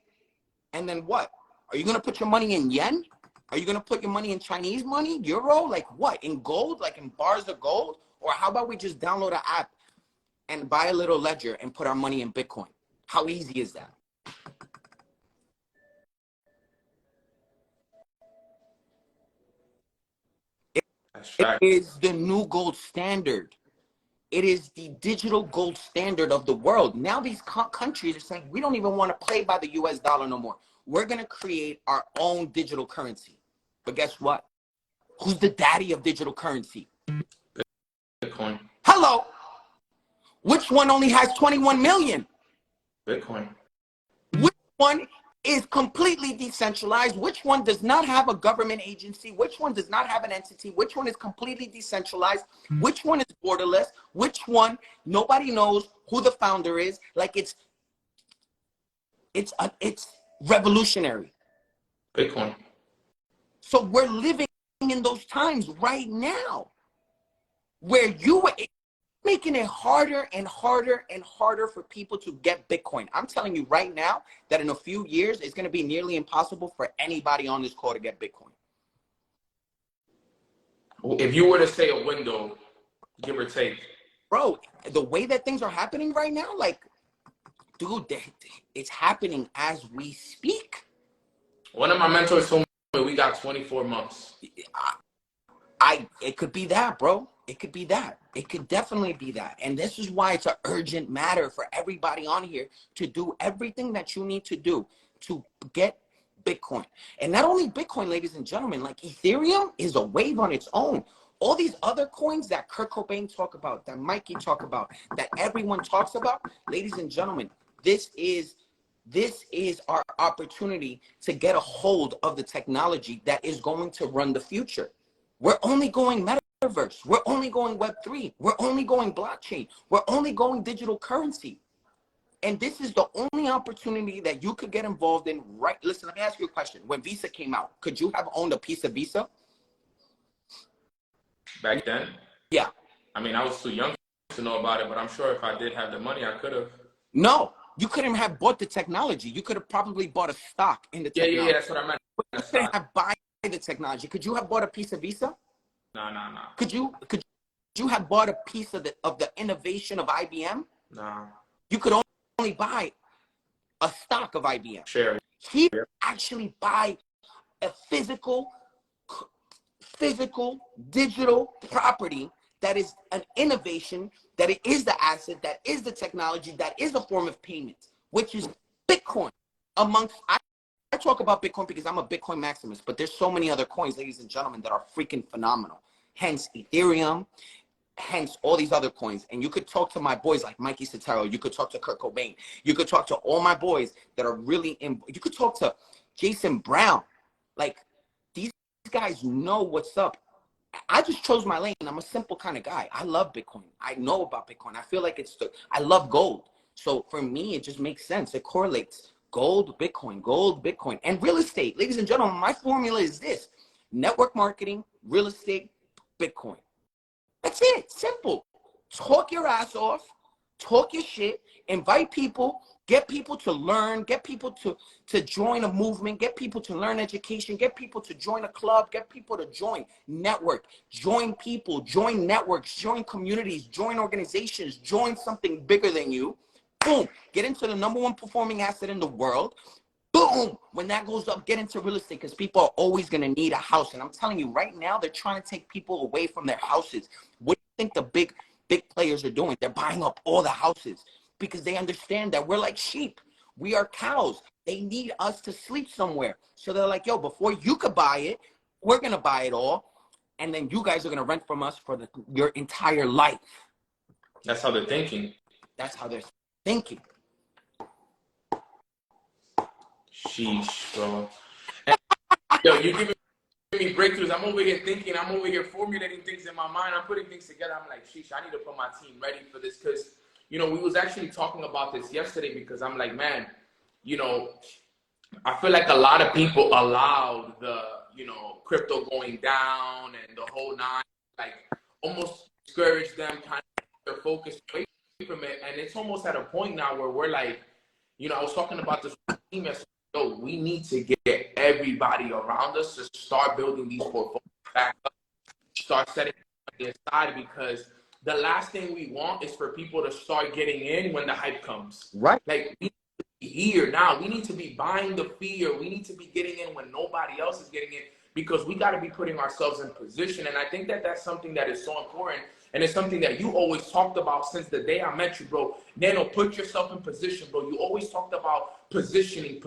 and then what? Are you going to put your money in yen? Are you going to put your money in Chinese money, euro? Like what? In gold? Like in bars of gold? Or how about we just download an app and buy a little ledger and put our money in Bitcoin? How easy is that? It is the new gold standard. It is the digital gold standard of the world. Now these countries are saying, we don't even want to play by the US dollar no more. We're going to create our own digital currency. But guess what? Who's the daddy of digital currency? Bitcoin. Hello. Which one only has 21 million? Bitcoin. Which one is completely decentralized? Which one does not have a government agency? Which one does not have an entity? Which one is completely decentralized? Which one is borderless? Which one, nobody knows who the founder is? Like it's revolutionary. Bitcoin. So we're living in those times right now where you are making it harder and harder and harder for people to get Bitcoin. I'm telling you right now that in a few years, it's going to be nearly impossible for anybody on this call to get Bitcoin. If you were to say a window, give or take. Bro, the way that things are happening right now, like, dude, it's happening as we speak. One of my mentors told me we got 24 months. It could be that, bro. It could be that. It could definitely be that. And this is why it's an urgent matter for everybody on here to do everything that you need to do to get Bitcoin. And not only Bitcoin, ladies and gentlemen, like Ethereum is a wave on its own. All these other coins that Kurt Cobain talk about, that Mikey talk about, that everyone talks about, ladies and gentlemen, this is our opportunity to get a hold of the technology that is going to run the future. We're only going metaverse. We're only going Web3. We're only going blockchain. We're only going digital currency. And this is the only opportunity that you could get involved in, right? Listen, let me ask you a question. When Visa came out, could you have owned a piece of Visa? Back then? Yeah. I mean, I was too young to know about it, but I'm sure if I did have the money, I could have. No, you couldn't have bought the technology. You could have probably bought a stock in the technology. Yeah, that's what I meant. But you couldn't have buy the technology. Could you have bought a piece of Visa? No. Could you have bought a piece of the innovation of IBM? No. You could only buy a stock of IBM. Share. He actually buy a physical, digital property that is an innovation, that it is the asset, that is the technology, that is a form of payment, which is Bitcoin. I talk about Bitcoin because I'm a Bitcoin maximist, but there's so many other coins, ladies and gentlemen, that are freaking phenomenal. Hence Ethereum, hence all these other coins. And you could talk to my boys like Mikey Sotero, you could talk to Kurt Cobain, you could talk to all my boys that are really you could talk to Jason Brown. Like, these guys know what's up. I just chose my lane. I'm a simple kind of guy. I love Bitcoin. I know about Bitcoin. I feel like I love gold. So for me, it just makes sense. It correlates. Gold, Bitcoin, and real estate. Ladies and gentlemen, my formula is this: network marketing, real estate, Bitcoin. That's it. Simple. Talk your ass off. Talk your shit. Invite people. Get people to learn. Get people to join a movement. Get people to learn education. Get people to join a club. Get people to join network. Join people. Join networks. Join communities. Join organizations. Join something bigger than you. Boom. Get into the #1 performing asset in the world. Boom. When that goes up, get into real estate, because people are always going to need a house. And I'm telling you right now, they're trying to take people away from their houses. What do you think the big players are doing? They're buying up all the houses because they understand that we're like sheep. We are cows. They need us to sleep somewhere. So they're like, yo, before you could buy it, we're going to buy it all. And then you guys are going to rent from us for your entire life. That's how they're thinking. That's how they're thinking. Sheesh, bro. And, yo, you giving me breakthroughs. I'm over here thinking. I'm over here formulating things in my mind. I'm putting things together. I'm like, sheesh, I need to put my team ready for this, because, you know, we was actually talking about this yesterday, because I'm like, man, you know, I feel like a lot of people allowed the, you know, crypto going down and the whole nine, like, almost discouraged them, kind of their focus away from it. And it's almost at a point now where we're like, you know, I was talking about this team yesterday. Yo, we need to get everybody around us to start building these portfolios back up, start setting money aside, because the last thing we want is for people to start getting in when the hype comes. Right. Like, we need to be here now. We need to be buying the fear. We need to be getting in when nobody else is getting in, because we got to be putting ourselves in position. And I think that that's something that is so important. And it's something that you always talked about since the day I met you, bro. Nano, put yourself in position, bro. You always talked about positioning.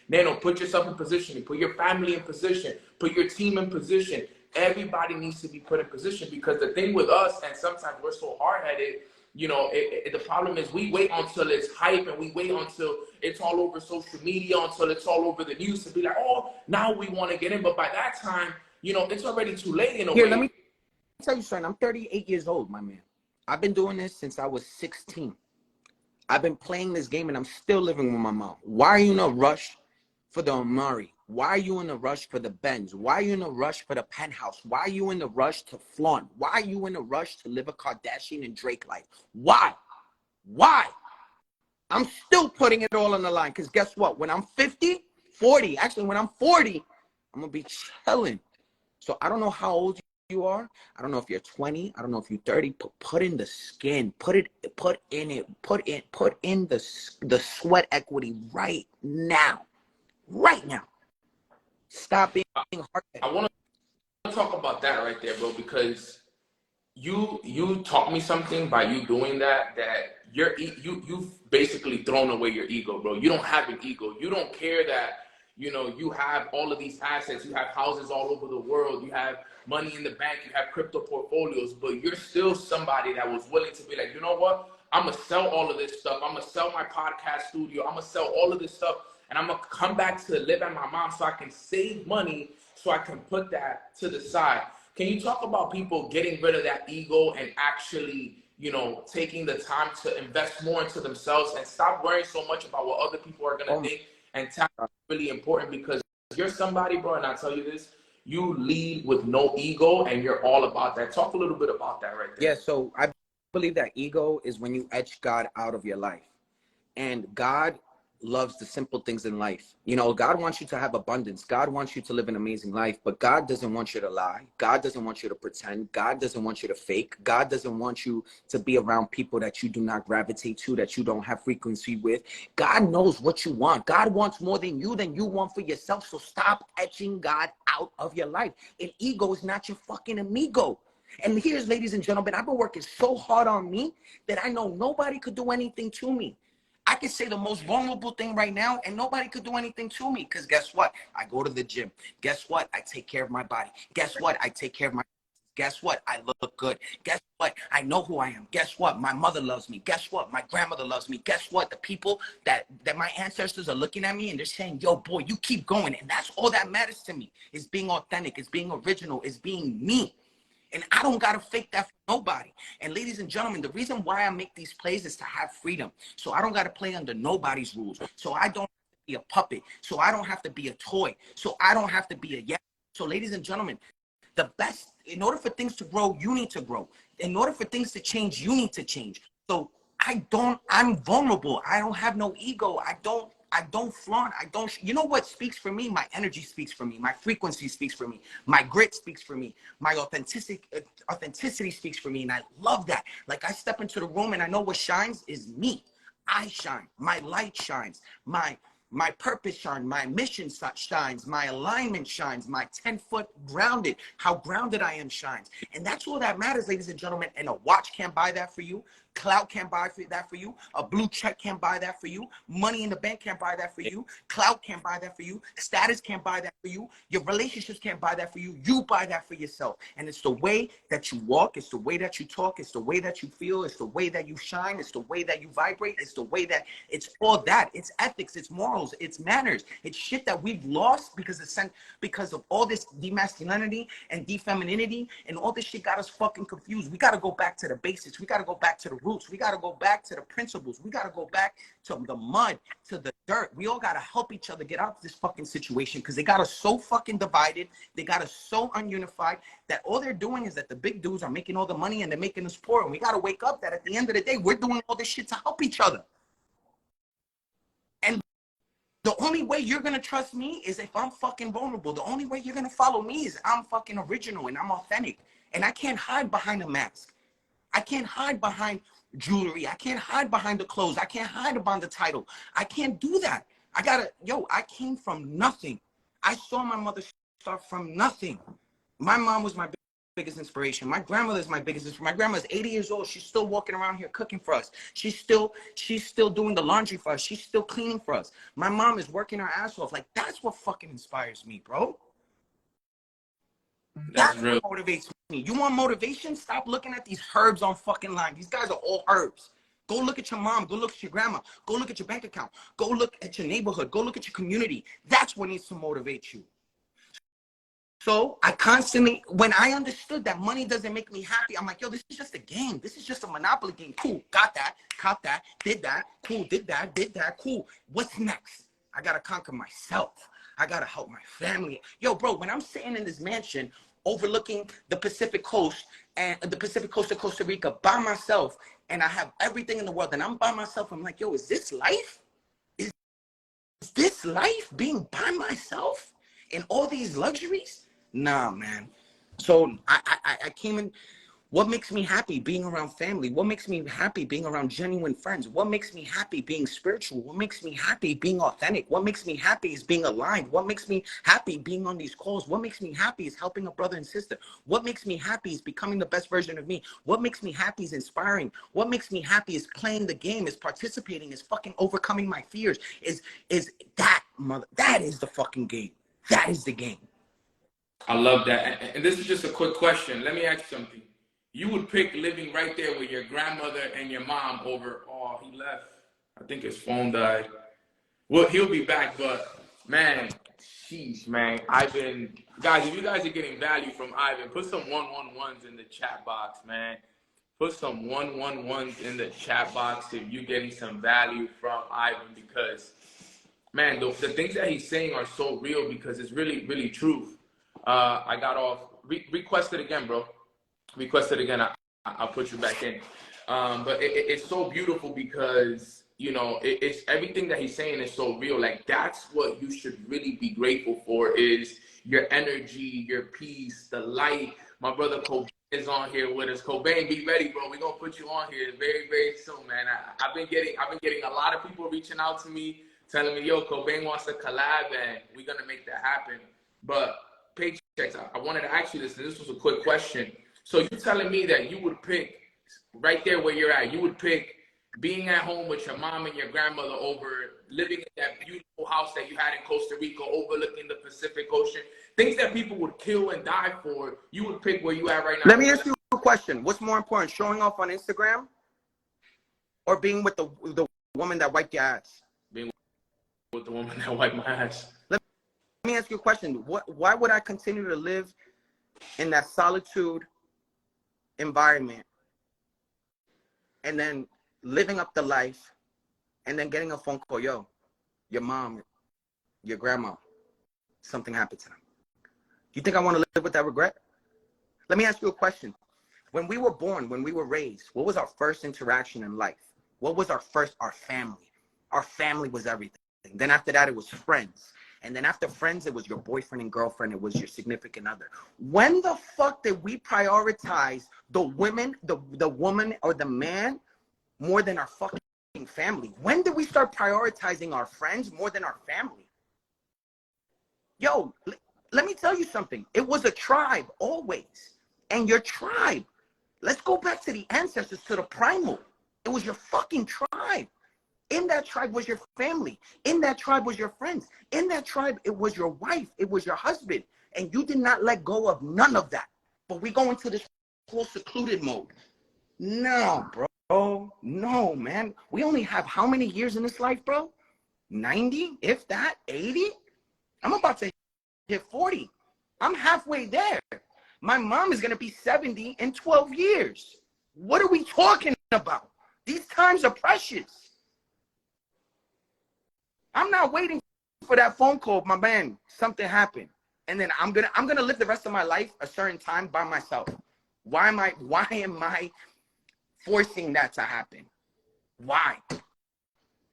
Nano, put yourself in positioning. Put your family in position. Put your team in position. Everybody needs to be put in position, because the thing with us, and sometimes we're so hard-headed, you know, the problem is we wait until it's hype, and we wait until it's all over social media, until it's all over the news to be like, oh, now we want to get in. But by that time, you know, it's already too late in a way. Let me tell you something. I'm 38 years old, my man. I've been doing this since I was 16. I've been playing this game, and I'm still living with my mom. Why are you in a rush for the Amari? Why are you in a rush for the Benz? Why are you in a rush for the penthouse? Why are you in a rush to flaunt? Why are you in a rush to live a Kardashian and Drake life? Why? I'm still putting it all on the line, because guess what? When I'm 40, when I'm 40, I'm going to be chilling. So I don't know how old you are. I don't know if you're 20. I don't know if you're 30. Put in the skin. Put in the sweat equity right now. Right now. Stop being hard-headed. I want to talk about that right there, bro, because you taught me something by you doing that you've basically thrown away your ego, bro. You don't have an ego. You don't care that, you know, you have all of these assets. You have houses all over the world. You have money in the bank. You have crypto portfolios, but you're still somebody that was willing to be like, you know what? I'm going to sell all of this stuff. I'm going to sell my podcast studio. I'm going to sell all of this stuff, and I'm going to come back to live at my mom so I can save money, so I can put that to the side. Can you talk about people getting rid of that ego and actually you know, taking the time to invest more into themselves and stop worrying so much about what other people are gonna think. And time is really important because you're somebody, bro, and I tell you this, you lead with no ego and you're all about that. Talk a little bit about that right there. Yeah, so I believe that ego is when you etch God out of your life. And God loves the simple things in life. You know, God wants you to have abundance. God wants you to live an amazing life, but God doesn't want you to lie. God doesn't want you to pretend. God doesn't want you to fake. God doesn't want you to be around people that you do not gravitate to, that you don't have frequency with. God knows what you want. God wants more than you want for yourself. So stop etching God out of your life. And ego is not your fucking amigo. And here's, ladies and gentlemen, I've been working so hard on me that I know nobody could do anything to me. I can say the most vulnerable thing right now and nobody could do anything to me because guess what? I go to the gym. Guess what? I take care of my body. Guess what? I take care of my guess what? I look good. Guess what? I know who I am. Guess what? My mother loves me. Guess what? My grandmother loves me. Guess what? The people that my ancestors are looking at me and they're saying, yo, boy, you keep going. And that's all that matters to me is being authentic, is being original, is being me. And I don't got to fake that for nobody. And ladies and gentlemen, the reason why I make these plays is to have freedom. So I don't got to play under nobody's rules. So I don't have to be a puppet. So I don't have to be a toy. So I don't have to be a yes. So ladies and gentlemen, the best, in order for things to grow, you need to grow. In order for things to change, you need to change. So I'm vulnerable. I don't have no ego. I don't flaunt. You know what speaks for me? My energy speaks for me. My frequency speaks for me. My grit speaks for me. My authenticity speaks for me. And I love that. Like I step into the room and I know what shines is me. I shine. My light shines. My purpose shines, my mission shines, my alignment shines, my 10-foot grounded, how grounded I am shines. And that's all that matters, ladies and gentlemen. And a watch can't buy that for you. Clout can't buy that for you. A blue check can't buy that for you. Money in the bank can't buy that for you. Clout can't buy that for you. Status can't buy that for you. Your relationships can't buy that for you. You buy that for yourself. And it's the way that you walk. It's the way that you talk. It's the way that you feel. It's the way that you shine. It's the way that you vibrate. It's the way that it's all that. It's ethics. It's morals. It's manners. It's shit that we've lost because of all this demasculinity and defemininity and all this shit got us fucking confused. We got to go back to the basics. We got to go back to the roots. We got to go back to the principles. We got to go back to the mud, to the dirt. We all got to help each other get out of this fucking situation because they got us so fucking divided. They got us so ununified that all they're doing is that the big dudes are making all the money and they're making us poor. And we got to wake up that at the end of the day, we're doing all this shit to help each other. And the only way you're going to trust me is if I'm fucking vulnerable. The only way you're going to follow me is I'm fucking original and I'm authentic. And I can't hide behind a mask. I can't hide behind jewelry. I can't hide behind the clothes. I can't hide behind the title. I can't do that. I came from nothing. I saw my mother start from nothing. My mom was my biggest inspiration. My grandmother is my biggest inspiration. My grandma's 80 years old. She's still walking around here cooking for us. She's still doing the laundry for us. She's still cleaning for us. My mom is working her ass off. Like, that's what fucking inspires me, bro. That's what motivates me. You want motivation? Stop looking at these herbs on fucking line. These guys are all herbs. Go look at your mom. Go look at your grandma. Go look at your bank account. Go look at your neighborhood. Go look at your community. That's what needs to motivate you. So I constantly, when I understood that money doesn't make me happy, I'm like, yo, this is just a game. This is just a Monopoly game. Cool. Got that. Caught that. Did that. Cool. Did that. Cool. What's next? I got to conquer myself. I got to help my family. Yo, bro, when I'm sitting in this mansion overlooking the Pacific coast and the Pacific coast of Costa Rica by myself, and I have everything in the world, and I'm by myself, I'm like, yo, is this life? Is this life being by myself in all these luxuries? Nah, man. So I came in. What makes me happy? Being around family. What makes me happy? Being around genuine friends. What makes me happy? Being spiritual. What makes me happy? Being authentic. What makes me happy is being aligned. What makes me happy? Being on these calls. What makes me happy is helping a brother and sister. What makes me happy is becoming the best version of me. What makes me happy is inspiring. What makes me happy is playing the game, is participating, is fucking overcoming my fears. Is that, mother? That is the fucking game. That is the game. I love that. And this is just a quick question. Let me ask you something. You would pick living right there with your grandmother and your mom over, oh, he left. I think his phone died. Well, he'll be back, but man, sheesh, man. Guys, if you guys are getting value from Ivan, put some 111s in the chat box, man. put some 111s in the chat box if you're getting some value from Ivan, because man, the things that he's saying are so real, because it's really, really truth. I got off. Request it again, bro. Request it again. I'll put you back in. But it's so beautiful because, you know, it's everything that he's saying is so real. Like, that's what you should really be grateful for, is your energy, your peace, the light. My brother Cobain is on here with us. Cobain, be ready, bro. We're gonna put you on here very, very soon, man. I've been getting a lot of people reaching out to me, telling me, yo, Cobain wants to collab, and we're gonna make that happen. But Paychecks, I wanted to ask you this, and this was a quick question. So you're telling me that you would pick, right there where you're at, you would pick being at home with your mom and your grandmother over living in that beautiful house that you had in Costa Rica overlooking the Pacific Ocean, things that people would kill and die for, you would pick where you at right now? Let me ask you a question. What's more important, showing off on Instagram or being with the woman that wiped your ass? Being with the woman that wiped my ass. Let me ask you a question. Why would I continue to live in that solitude environment and then living up the life and then getting a phone call, yo, your mom, your grandma, something happened to them? You think I want to live with that regret? Let me ask you a question. When we were born, when we were raised, what was our first interaction in life? What was our family? Our family was everything. Then after that, it was friends. And then after friends, it was your boyfriend and girlfriend. It was your significant other. When the fuck did we prioritize the woman or the man more than our fucking family? When did we start prioritizing our friends more than our family? Yo, let me tell you something. It was a tribe always. And your tribe, let's go back to the ancestors, to the primal. It was your fucking tribe. In that tribe was your family. In that tribe was your friends. In that tribe, it was your wife. It was your husband. And you did not let go of none of that. But we go into this whole secluded mode. No, bro. No, man. We only have how many years in this life, bro? 90, if that, 80? I'm about to hit 40. I'm halfway there. My mom is going to be 70 in 12 years. What are we talking about? These times are precious. I'm not waiting for that phone call, my man, something happened. And then I'm gonna live the rest of my life a certain time by myself. Why am I forcing that to happen? Why?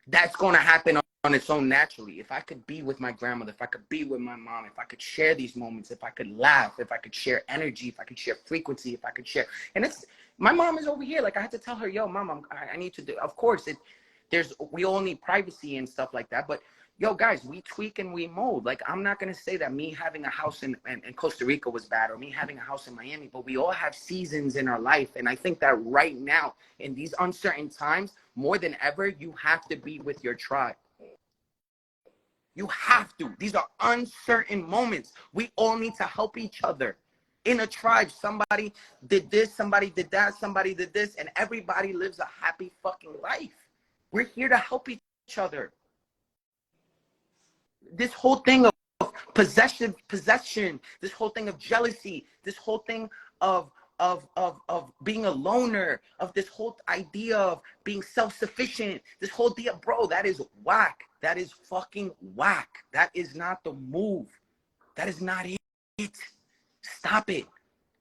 That's gonna happen on its own naturally. If I could be with my grandmother, if I could be with my mom, if I could share these moments, if I could laugh, if I could share energy, if I could share frequency, if I could share. And it's, my mom is over here. Like, I had to tell her, yo, mom, I need to do, of course, we all need privacy and stuff like that. But yo, guys, we tweak and we mold. Like, I'm not going to say that me having a house in Costa Rica was bad, or me having a house in Miami, but we all have seasons in our life. And I think that right now, in these uncertain times, more than ever, you have to be with your tribe. You have to. These are uncertain moments. We all need to help each other. In a tribe, somebody did this, somebody did that, somebody did this, and everybody lives a happy fucking life. We're here to help each other. This whole thing of possession, this whole thing of jealousy, this whole thing of being a loner, of this whole idea of being self-sufficient, this whole idea, bro, that is whack. That is fucking whack. That is not the move. That is not it. Stop it.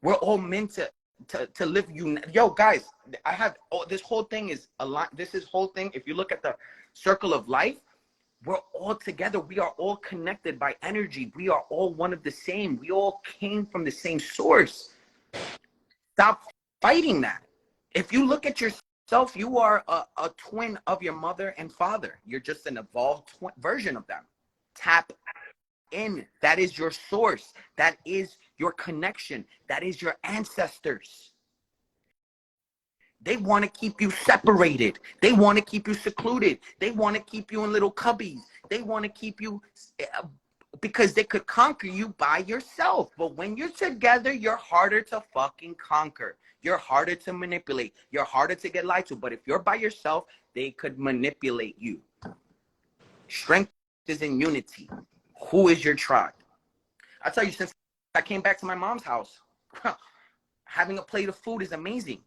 We're all meant to live. Yo, guys, I have, this whole thing is a lot. This is whole thing. If you look at the circle of life, we're all together. We are all connected by energy. We are all one of the same. We all came from the same source. Stop fighting that. If you look at yourself, you are a twin of your mother and father. You're just an evolved version of them. Tap in. That is your source. That is your connection. That is your ancestors. They want to keep you separated. They want to keep you secluded. They want to keep you in little cubbies. They want to keep you because they could conquer you by yourself. But when you're together, you're harder to fucking conquer. You're harder to manipulate. You're harder to get lied to. But if you're by yourself, they could manipulate you. Strength is in unity. Who is your tribe? I tell you, since I came back to my mom's house, having a plate of food is amazing.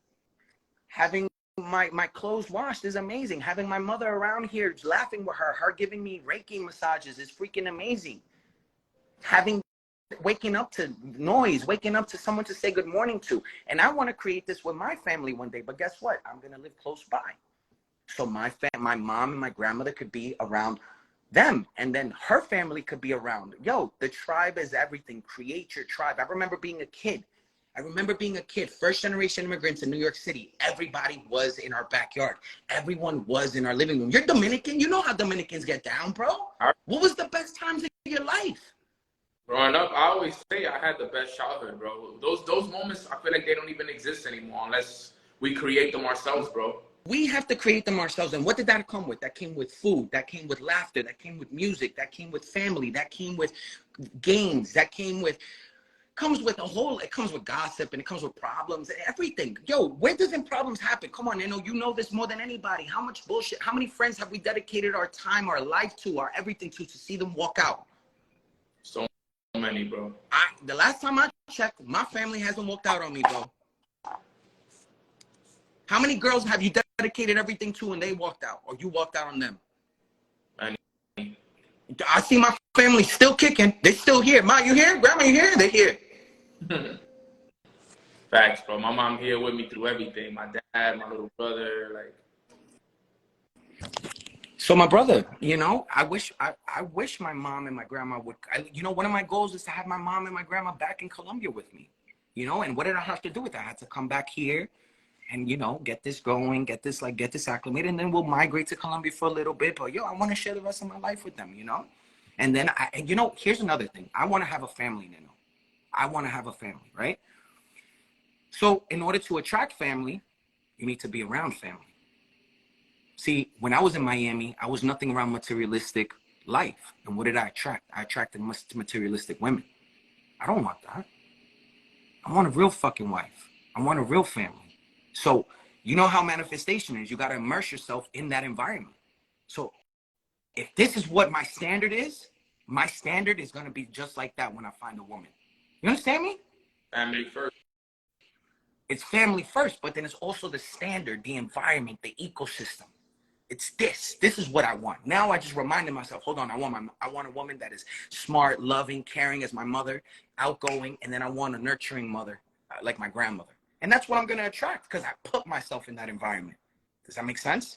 Having my clothes washed is amazing. Having my mother around here laughing with her giving me Reiki massages is freaking amazing. Waking up to noise, waking up to someone to say good morning to. And I want to create this with my family one day, but guess what? I'm going to live close by. So my mom and my grandmother could be around them, and then her family could be around. Yo, the tribe is everything. Create your tribe. I remember being a kid. First generation immigrants in New York City. Everybody was in our backyard. Everyone was in our living room. You're Dominican. You know how Dominicans get down, bro. What was the best times of your life? Growing up, I always say I had the best childhood, bro. Those moments, I feel like they don't even exist anymore unless we create them ourselves, bro. We have to create them ourselves. And what did that come with? That came with food. That came with laughter. That came with music. That came with family. That came with games. That comes with it comes with gossip, and it comes with problems, everything. Yo, where doesn't problems happen? Come on, Nino, you know this more than anybody. How much bullshit, how many friends have we dedicated our time, our life to, our everything to see them walk out? So many, bro. The last time I checked, my family hasn't walked out on me, bro. How many girls have you dedicated everything to and they walked out, or you walked out on them? I see my family still kicking. They still here. Ma, you here? Grandma, you here? They here. Facts, bro. My mom here with me through everything. My dad, my little brother, like. So my brother, you know, I wish my mom and my grandma would. One of my goals is to have my mom and my grandma back in Colombia with me. You know, and what did I have to do with that? I had to come back here and, you know, get this going, get this acclimated, and then we'll migrate to Colombia for a little bit. But yo, I want to share the rest of my life with them, you know. And then here's another thing. I want to have a family, Nino. I want to have a family, right? So in order to attract family, you need to be around family. See, when I was in Miami, I was nothing around materialistic life. And what did I attract? I attracted materialistic women. I don't want that. I want a real fucking wife. I want a real family. So you know how manifestation is. You got to immerse yourself in that environment. So if this is what my standard is going to be just like that when I find a woman. You understand me? Family first. It's family first, but then it's also the standard, the environment, the ecosystem. It's this. This is what I want. Now I just reminded myself, hold on, I want a woman that is smart, loving, caring as my mother, outgoing, and then I want a nurturing mother, like my grandmother. And that's what I'm going to attract because I put myself in that environment. Does that make sense?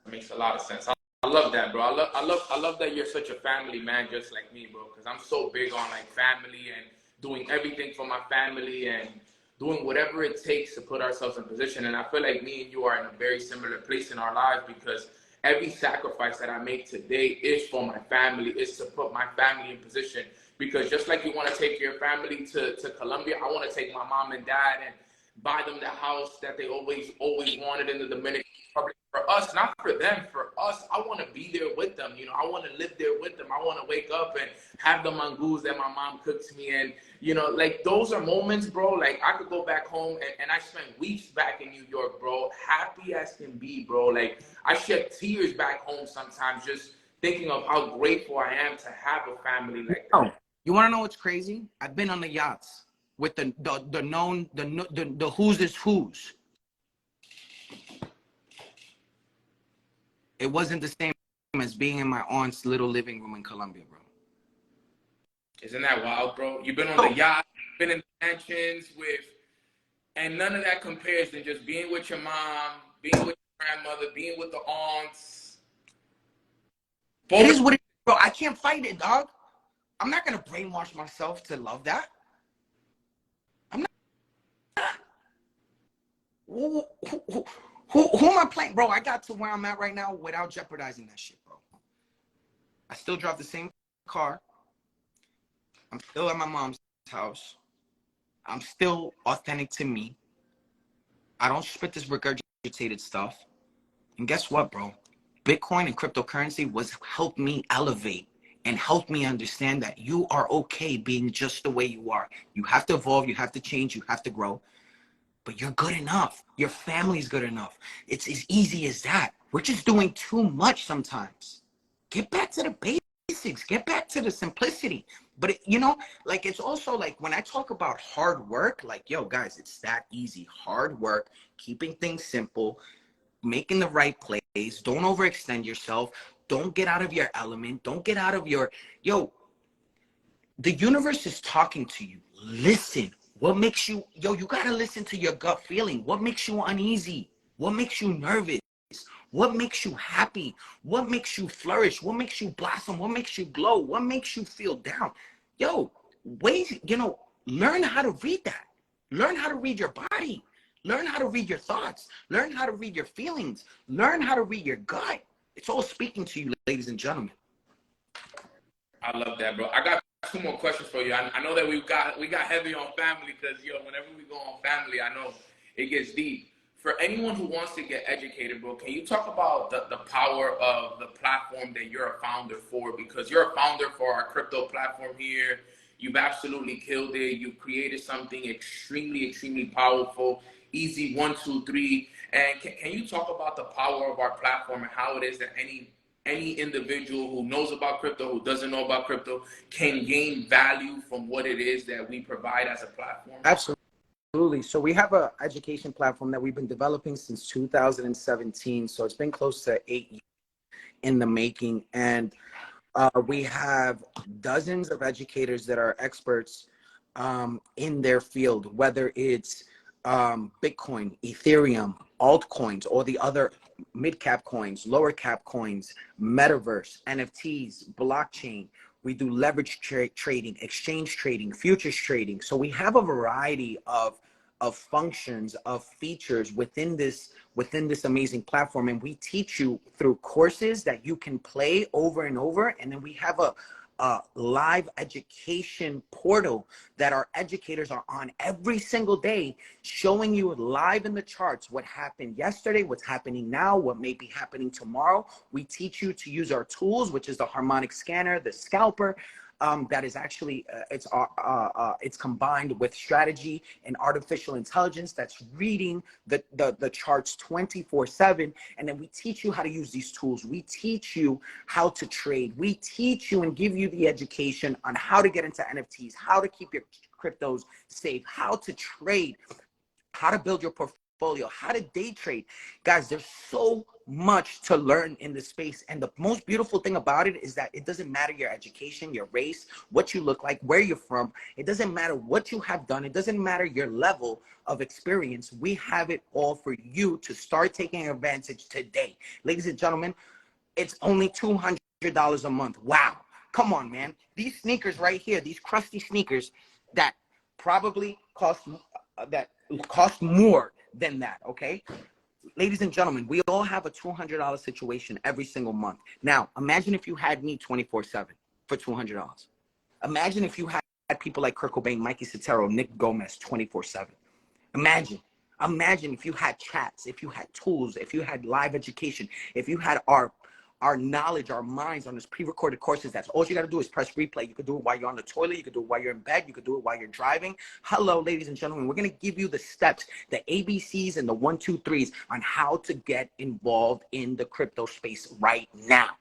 It makes a lot of sense. I love that, bro. I love that you're such a family man, just like me, bro. Because I'm so big on like family and doing everything for my family and doing whatever it takes to put ourselves in position. And I feel like me and you are in a very similar place in our lives because every sacrifice that I make today is for my family, is to put my family in position. Because just like you want to take your family to Colombia, I want to take my mom and dad and buy them the house that they always wanted in the Dominican Republic. For us, not for them, for us, I want to be there with them. You know, I want to live there with them. I want to wake up and have the mangoes that my mom cooks me. And, you know, like those are moments, bro. Like I could go back home and I spent weeks back in New York, bro. Happy as can be, bro. Like I shed tears back home sometimes just thinking of how grateful I am to have a family like that. Oh, you want to know what's crazy? I've been on the yachts with the who's is who's. It wasn't the same as being in my aunt's little living room in Colombia, bro. Isn't that wild, bro? You've been on the yacht, been in the mansions and none of that compares to just being with your mom, being with your grandmother, being with the aunts. It is what it is, bro. I can't fight it, dog. I'm not gonna brainwash myself to love that. I'm not. Who am I playing? Bro, I got to where I'm at right now without jeopardizing that shit, bro. I still drive the same car. I'm still at my mom's house. I'm still authentic to me. I don't spit this regurgitated stuff. And guess what, bro? Bitcoin and cryptocurrency helped me elevate and helped me understand that you are okay being just the way you are. You have to evolve, you have to change, you have to grow. But you're good enough. Your family's good enough. It's as easy as that. We're just doing too much sometimes. Get back to the basics. Get back to the simplicity. But you know, like, it's also like when I talk about hard work, like, yo, guys, it's that easy. Hard work, keeping things simple, making the right plays. Don't overextend yourself. Don't get out of your element. Don't get out of your, yo, the universe is talking to you. Listen. What makes you, yo, you got to listen to your gut feeling. What makes you uneasy? What makes you nervous? What makes you happy? What makes you flourish? What makes you blossom? What makes you glow? What makes you feel down? Yo, ways, you know, learn how to read that. Learn how to read your body. Learn how to read your thoughts. Learn how to read your feelings. Learn how to read your gut. It's all speaking to you, ladies and gentlemen. I love that, bro. I got two more questions for you. I know that we got heavy on family because, yo, whenever we go on family, I know it gets deep. For anyone who wants to get educated, bro, can you talk about the power of the platform that you're a founder for? Because you're a founder for our crypto platform here. You've absolutely killed it. You've created something extremely, extremely powerful, easy, 1, 2, 3. And can you talk about the power of our platform and how it is that any individual who knows about crypto, who doesn't know about crypto, can gain value from what it is that we provide as a platform? Absolutely. So we have an education platform that we've been developing since 2017. So it's been close to 8 years in the making. And we have dozens of educators that are experts in their field, whether it's Bitcoin, Ethereum, altcoins, or the other mid-cap coins, lower cap coins, metaverse, NFTs, blockchain. We do leverage trading, exchange trading, futures trading. So we have a variety of functions, of features within this amazing platform, and we teach you through courses that you can play over and over. And then we have a live education portal that our educators are on every single day, showing you live in the charts what happened yesterday, what's happening now, what may be happening tomorrow. We teach you to use our tools, which is the harmonic scanner, the scalper. That is actually it's combined with strategy and artificial intelligence that's reading the charts 24/7. And then we teach you how to use these tools. We teach you how to trade. We teach you and give you the education on how to get into NFTs, how to keep your cryptos safe, how to trade, how to build your portfolio, how to day trade. Guys, there's so much to learn in this space. And the most beautiful thing about it is that it doesn't matter your education, your race, what you look like, where you're from. It doesn't matter what you have done. It doesn't matter your level of experience. We have it all for you to start taking advantage today. Ladies and gentlemen, it's only $200 a month. Wow. Come on, man. These sneakers right here, these crusty sneakers that probably cost more than that, okay? Ladies and gentlemen, we all have a $200 situation every single month. Now, imagine if you had me 24/7 for $200. Imagine if you had people like Kurt Cobain, Mikey Sotero, Nick Gomez 24/7. Imagine if you had chats, if you had tools, if you had live education, if you had our knowledge, our minds on this pre-recorded courses. That's all you got to do is press replay. You can do it while you're on the toilet. You can do it while you're in bed. You can do it while you're driving. Hello, ladies and gentlemen. We're going to give you the steps, the ABCs and the 1, 2, 3s on how to get involved in the crypto space right now.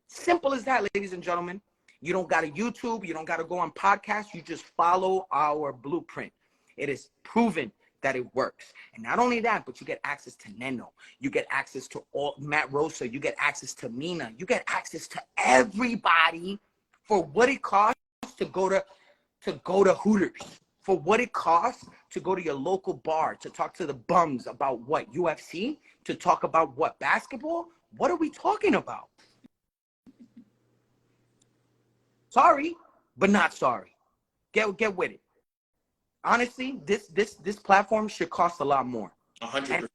Simple as that, ladies and gentlemen. You don't got to YouTube. You don't got to go on podcasts. You just follow our blueprint. It is proven that it works. And not only that, but you get access to Neno. You get access to all Matt Rosa. You get access to Mina. You get access to everybody for what it costs to go to Hooters. For what it costs to go to your local bar, to talk to the bums about what? UFC? To talk about what? Basketball? What are we talking about? Sorry, but not sorry. Get with it. Honestly, this platform should cost a lot more. 100%.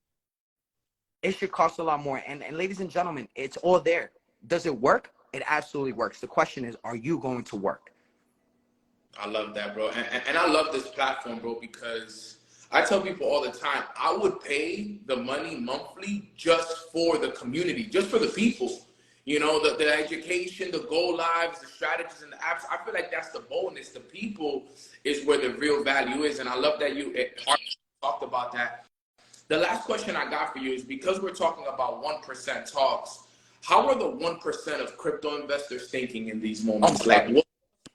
It should cost a lot more. And ladies and gentlemen, it's all there. Does it work? It absolutely works. The question is, are you going to work? I love that, bro. And I love this platform, bro, because I tell people all the time, I would pay the money monthly just for the community, just for the people. You know, the education, the go lives, the strategies, and the apps. I feel like that's the bonus. The people is where the real value is. And I love that you talked about that. The last question I got for you is, because we're talking about 1% talks, How are the 1% of crypto investors thinking in these Oh moments? my Like, God.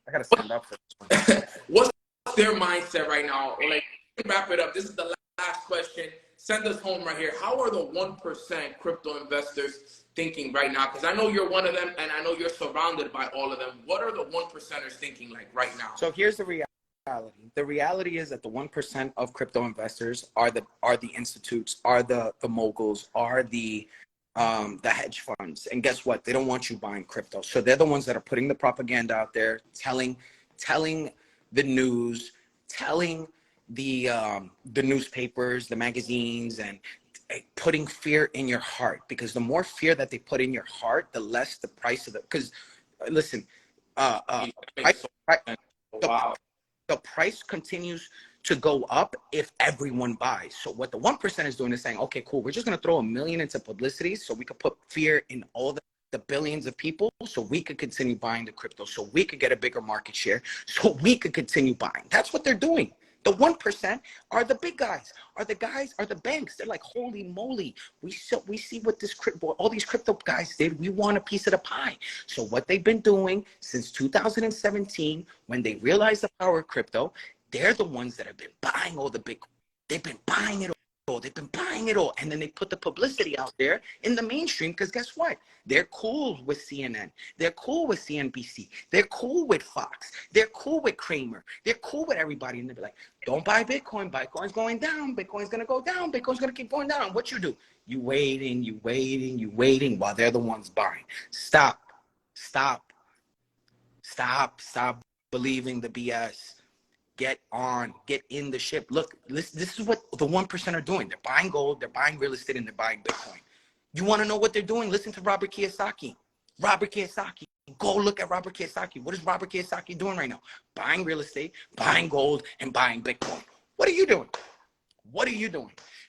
I gotta stand up for this one. what's their mindset right now? Like, wrap it up. This is the last question. Send us home right here. How are the 1% crypto investors thinking right now? Because I know you're one of them, and I know you're surrounded by all of them. What are the 1%ers thinking like right now? So here's the reality. The reality is that the 1% of crypto investors are the institutes, are the moguls, are the hedge funds. And guess what? They don't want you buying crypto. So they're the ones that are putting the propaganda out there, telling the news, telling the newspapers, the magazines, and putting fear in your heart. Because the more fear that they put in your heart, the less the price of the. Because listen, Wow. the price continues to go up if everyone buys. So what the 1% is doing is saying, okay, cool, we're just going to throw $1 million into publicity so we could put fear in all the billions of people so we could continue buying the crypto, so we could get a bigger market share, so we could continue buying. That's what they're doing. The 1% are the big guys, are the banks. They're like, holy moly, we see what all these crypto guys did. We want a piece of the pie. So what they've been doing since 2017, when they realized the power of crypto, they're the ones that have been buying all the Bitcoin. They've been buying it all. They've been buying it all. And then they put the publicity out there in the mainstream because guess what? They're cool with CNN. They're cool with CNBC. They're cool with Fox. They're cool with Kramer. They're cool with everybody. And they're like, don't buy Bitcoin. Bitcoin's going down. Bitcoin's going to go down. Bitcoin's going to keep going down. And what you do? You waiting while they're the ones buying. Stop believing the BS. Get in the ship. Look, this is what the 1% are doing. They're buying gold, they're buying real estate, and they're buying Bitcoin. You want to know what they're doing? Listen to Robert Kiyosaki. Go look at Robert Kiyosaki. What is Robert Kiyosaki doing right now? Buying real estate, buying gold, and buying Bitcoin. What are you doing?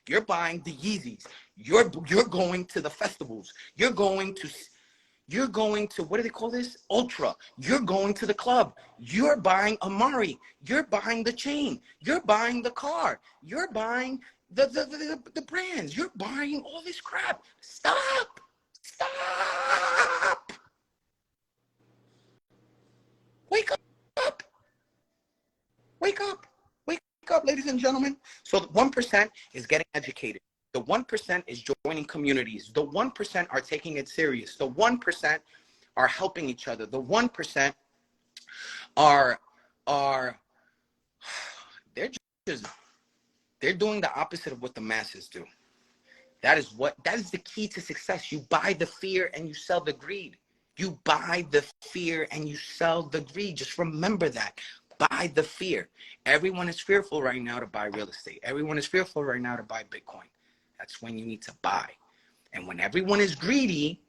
You're buying the Yeezys. You're going to the festivals. You're going to, what do they call this? Ultra. You're going to the club. You're buying Amari. You're buying the chain. You're buying the car. You're buying the brands. You're buying all this crap. Stop. Wake up, ladies and gentlemen. So the 1% is getting educated. The 1% is joining communities. The 1% are taking it serious. The 1% are helping each other. The 1% are they're doing the opposite of what the masses do. That is the key to success. You buy the fear and you sell the greed. You buy the fear and you sell the greed. Just remember that. Buy the fear. Everyone is fearful right now to buy real estate. Everyone is fearful right now to buy Bitcoin. That's when you need to buy. And when everyone is greedy,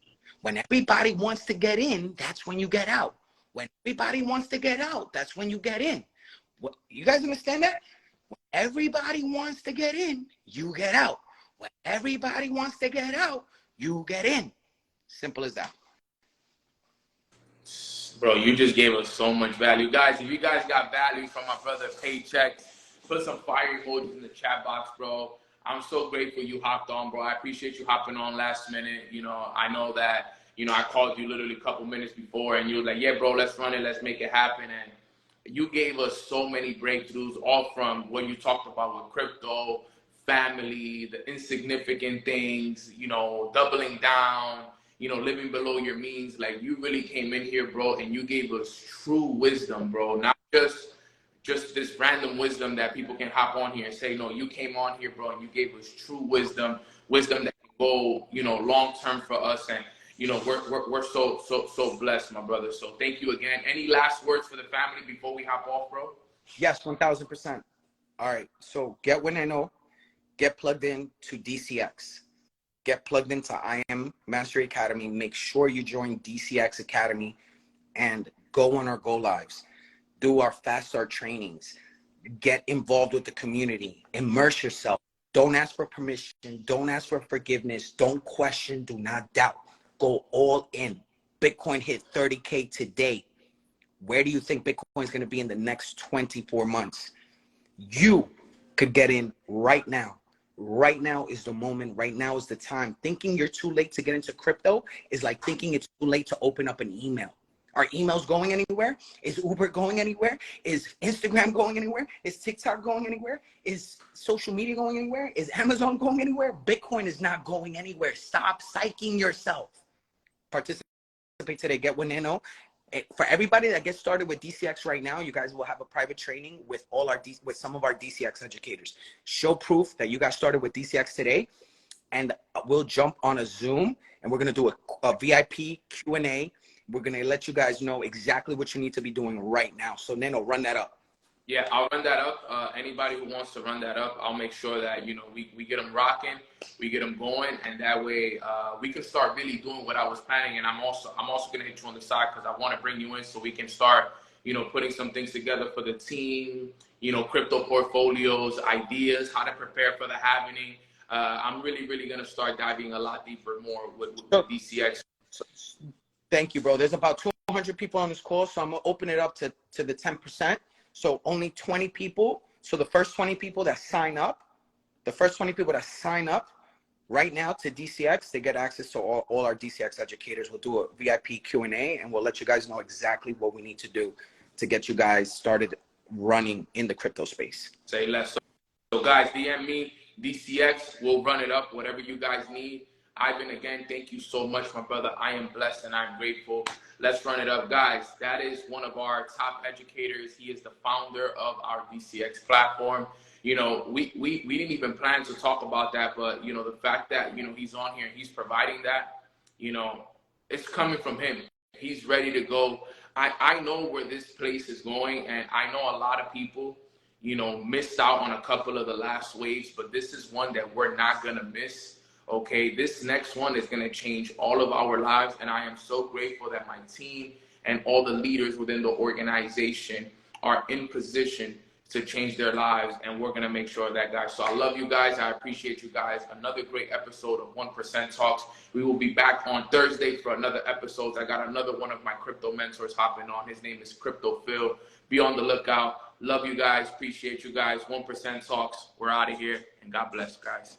when everybody wants to get in, that's when you get out. When everybody wants to get out, that's when you get in. What, you guys understand that? When everybody wants to get in, you get out. When everybody wants to get out, you get in. Simple as that. Bro, you just gave us so much value. Guys, if you guys got value from my brother Paycheck, put some fire emojis in the chat box, bro. I'm so grateful you hopped on, bro. I appreciate you hopping on last minute. You know, I know that, you know, I called you literally a couple minutes before and you were like, yeah, bro, let's run it. Let's make it happen. And you gave us so many breakthroughs, all from what you talked about with crypto, family, the insignificant things, you know, doubling down, you know, living below your means. Like, you really came in here, bro, and you gave us true wisdom, bro. Not just this random wisdom that people can hop on here and say, no, you came on here, bro, and you gave us true wisdom that can go, you know, long term for us. And, you know, we're so blessed, my brother. So thank you again. Any last words for the family before we hop off, bro? Yes, 1000%. All right. So get Winano, get plugged in to DCX. Get plugged into I Am Mastery Academy. Make sure you join DCX Academy and go on our Go Lives. Do our Fast Start trainings. Get involved with the community. Immerse yourself. Don't ask for permission. Don't ask for forgiveness. Don't question. Do not doubt. Go all in. Bitcoin hit 30K today. Where do you think Bitcoin is going to be in the next 24 months? You could get in right now. right now is the moment. Right now is the time. Thinking you're too late to get into crypto is like thinking it's too late to open up an email. Are emails going anywhere? Is Uber going anywhere? Is Instagram going anywhere? Is TikTok going anywhere? Is social media going anywhere? Is Amazon going anywhere? Bitcoin is not going anywhere. Stop psyching yourself. Participate today. Get one nano. For everybody that gets started with DCX right now, you guys will have a private training with with some of our DCX educators. Show proof that you got started with DCX today, and we'll jump on a Zoom, and we're gonna do a VIP Q&A. We're gonna let you guys know exactly what you need to be doing right now. So Nano, run that up. Yeah, I'll run that up. Anybody who wants to run that up, I'll make sure that, you know, we get them rocking, we get them going, and that way we can start really doing what I was planning. And I'm also gonna hit you on the side because I want to bring you in so we can start, you know, putting some things together for the team, you know, crypto portfolios, ideas, how to prepare for the halving. I'm really gonna start diving a lot deeper more with DCX. Thank you, bro. There's about 200 people on this call, so I'm gonna open it up to the 10%. So only 20 people. So the first 20 people that sign up, right now to DCX, they get access to all our DCX educators. We'll do a VIP Q&A, and we'll let you guys know exactly what we need to do to get you guys started running in the crypto space. Say less. So guys, DM me, DCX, we'll run it up, whatever you guys need. Ivan, again, thank you so much, my brother. I am blessed and I'm grateful. Let's run it up. Guys, that is one of our top educators. He is the founder of our DCX platform. You know, we didn't even plan to talk about that, but, you know, the fact that, you know, he's on here and he's providing that, you know, it's coming from him. He's ready to go. I know where this place is going, and I know a lot of people, you know, missed out on a couple of the last waves, but this is one that we're not going to miss. Okay, this next one is going to change all of our lives, and I am so grateful that my team and all the leaders within the organization are in position to change their lives, and we're going to make sure of that, guys. So I love you guys. I appreciate you guys. Another great episode of 1% Talks. We will be back on Thursday for another episode. I got another one of my crypto mentors hopping on. His name is Crypto Phil. Be on the lookout. Love you guys. Appreciate you guys. 1% Talks. We're out of here, and God bless, guys.